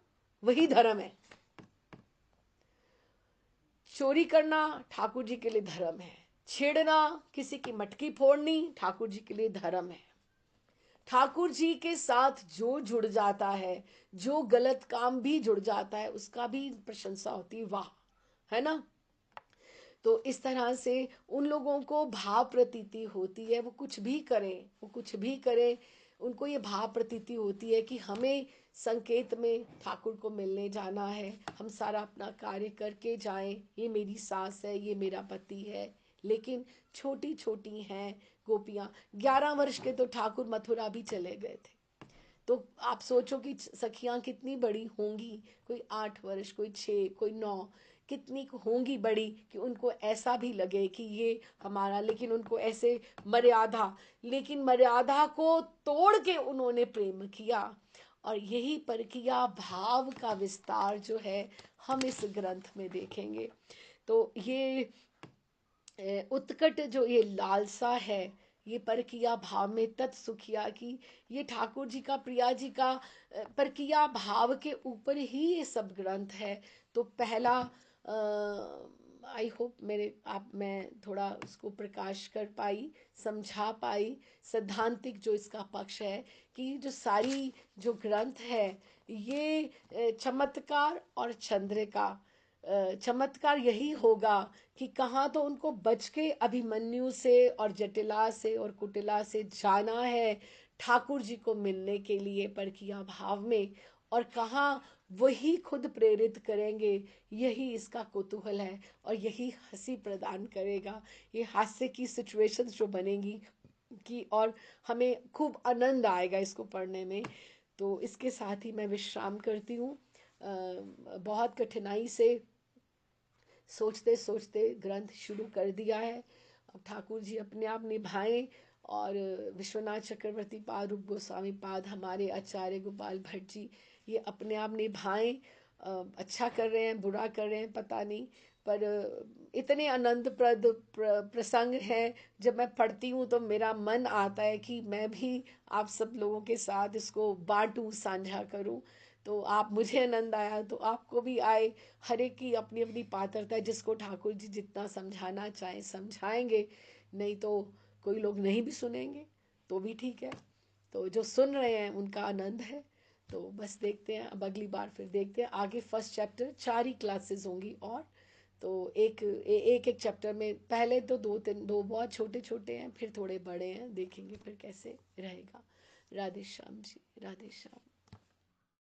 वही धर्म है। चोरी करना ठाकुर जी के लिए धर्म है, छेड़ना, किसी की मटकी फोड़नी ठाकुर जी के लिए धर्म है। ठाकुर जी के साथ जो जुड़ जाता है, जो गलत काम भी जुड़ जाता है, उसका भी प्रशंसा होती है, वाह, है ना। तो इस तरह से उन लोगों को भाव प्रतीति होती है, वो कुछ भी करें, वो कुछ भी करें, उनको ये भाव प्रतीति होती है कि हमें संकेत में ठाकुर को मिलने जाना है, हम सारा अपना कार्य करके जाएं, ये मेरी सास है, ये मेरा पति है। लेकिन छोटी छोटी हैं गोपियां, 11 वर्ष के तो ठाकुर मथुरा भी चले गए थे। तो आप सोचो कि सखियां कितनी बड़ी होंगी, कोई 8 वर्ष, कोई 6, कोई 9, कितनी होंगी बड़ी, कि उनको ऐसा भी लगे कि ये हमारा, लेकिन उनको ऐसे मर्यादा, लेकिन मर्यादा को तोड़ के उन्होंने प्रेम किया। और यही परकिया भाव का विस्तार जो है, हम इस ग्रंथ में देखेंगे। तो ये उत्कट जो ये लालसा है, ये परकिया भाव में तत्सुखिया की, ये ठाकुर जी का, प्रिया जी का परकिया भाव के ऊपर ही ये सब ग्रंथ है। तो पहला, आई होप मेरे आप मैं थोड़ा उसको प्रकाश कर पाई, समझा पाई, सैद्धांतिक जो इसका पक्ष है, कि जो सारी जो ग्रंथ है, ये चमत्कार और चंद्रिका, चमत्कार यही होगा कि कहाँ तो उनको बच के अभिमन्यु से और जटिला से और कुटिला से जाना है ठाकुर जी को मिलने के लिए परकिया भाव में, और कहाँ वही खुद प्रेरित करेंगे। यही इसका कुतूहल है, और यही हंसी प्रदान करेगा, ये हास्य की सिचुएशंस जो बनेंगी कि, और हमें खूब आनंद आएगा इसको पढ़ने में। तो इसके साथ ही मैं विश्राम करती हूँ। बहुत कठिनाई से सोचते सोचते ग्रंथ शुरू कर दिया है। अब ठाकुर जी अपने आप निभाएं, और विश्वनाथ चक्रवर्ती पाद, रूप गोस्वामी पाद, हमारे आचार्य गोपाल भट्ट जी, ये अपने आप निभाएं। अच्छा कर रहे हैं बुरा कर रहे हैं पता नहीं, पर इतने आनंदप्रद प्रसंग हैं। जब मैं पढ़ती हूँ तो मेरा मन आता है कि मैं भी आप सब लोगों के साथ इसको बांटूं, साझा करूं। तो आप, मुझे आनंद आया तो आपको भी आए। हर एक की अपनी अपनी पात्रता है, जिसको ठाकुर जी जितना समझाना चाहें समझाएंगे, नहीं तो कोई लोग नहीं भी सुनेंगे तो भी ठीक है। तो जो सुन रहे हैं उनका आनंद है। तो बस देखते हैं, अब अगली बार फिर देखते हैं आगे। फर्स्ट चैप्टर 4 ही क्लासेस होंगी, और तो एक एक चैप्टर में पहले तो दो तीन, दो बहुत छोटे छोटे हैं, फिर थोड़े बड़े हैं, देखेंगे फिर कैसे रहेगा। राधे श्याम जी, राधे श्याम।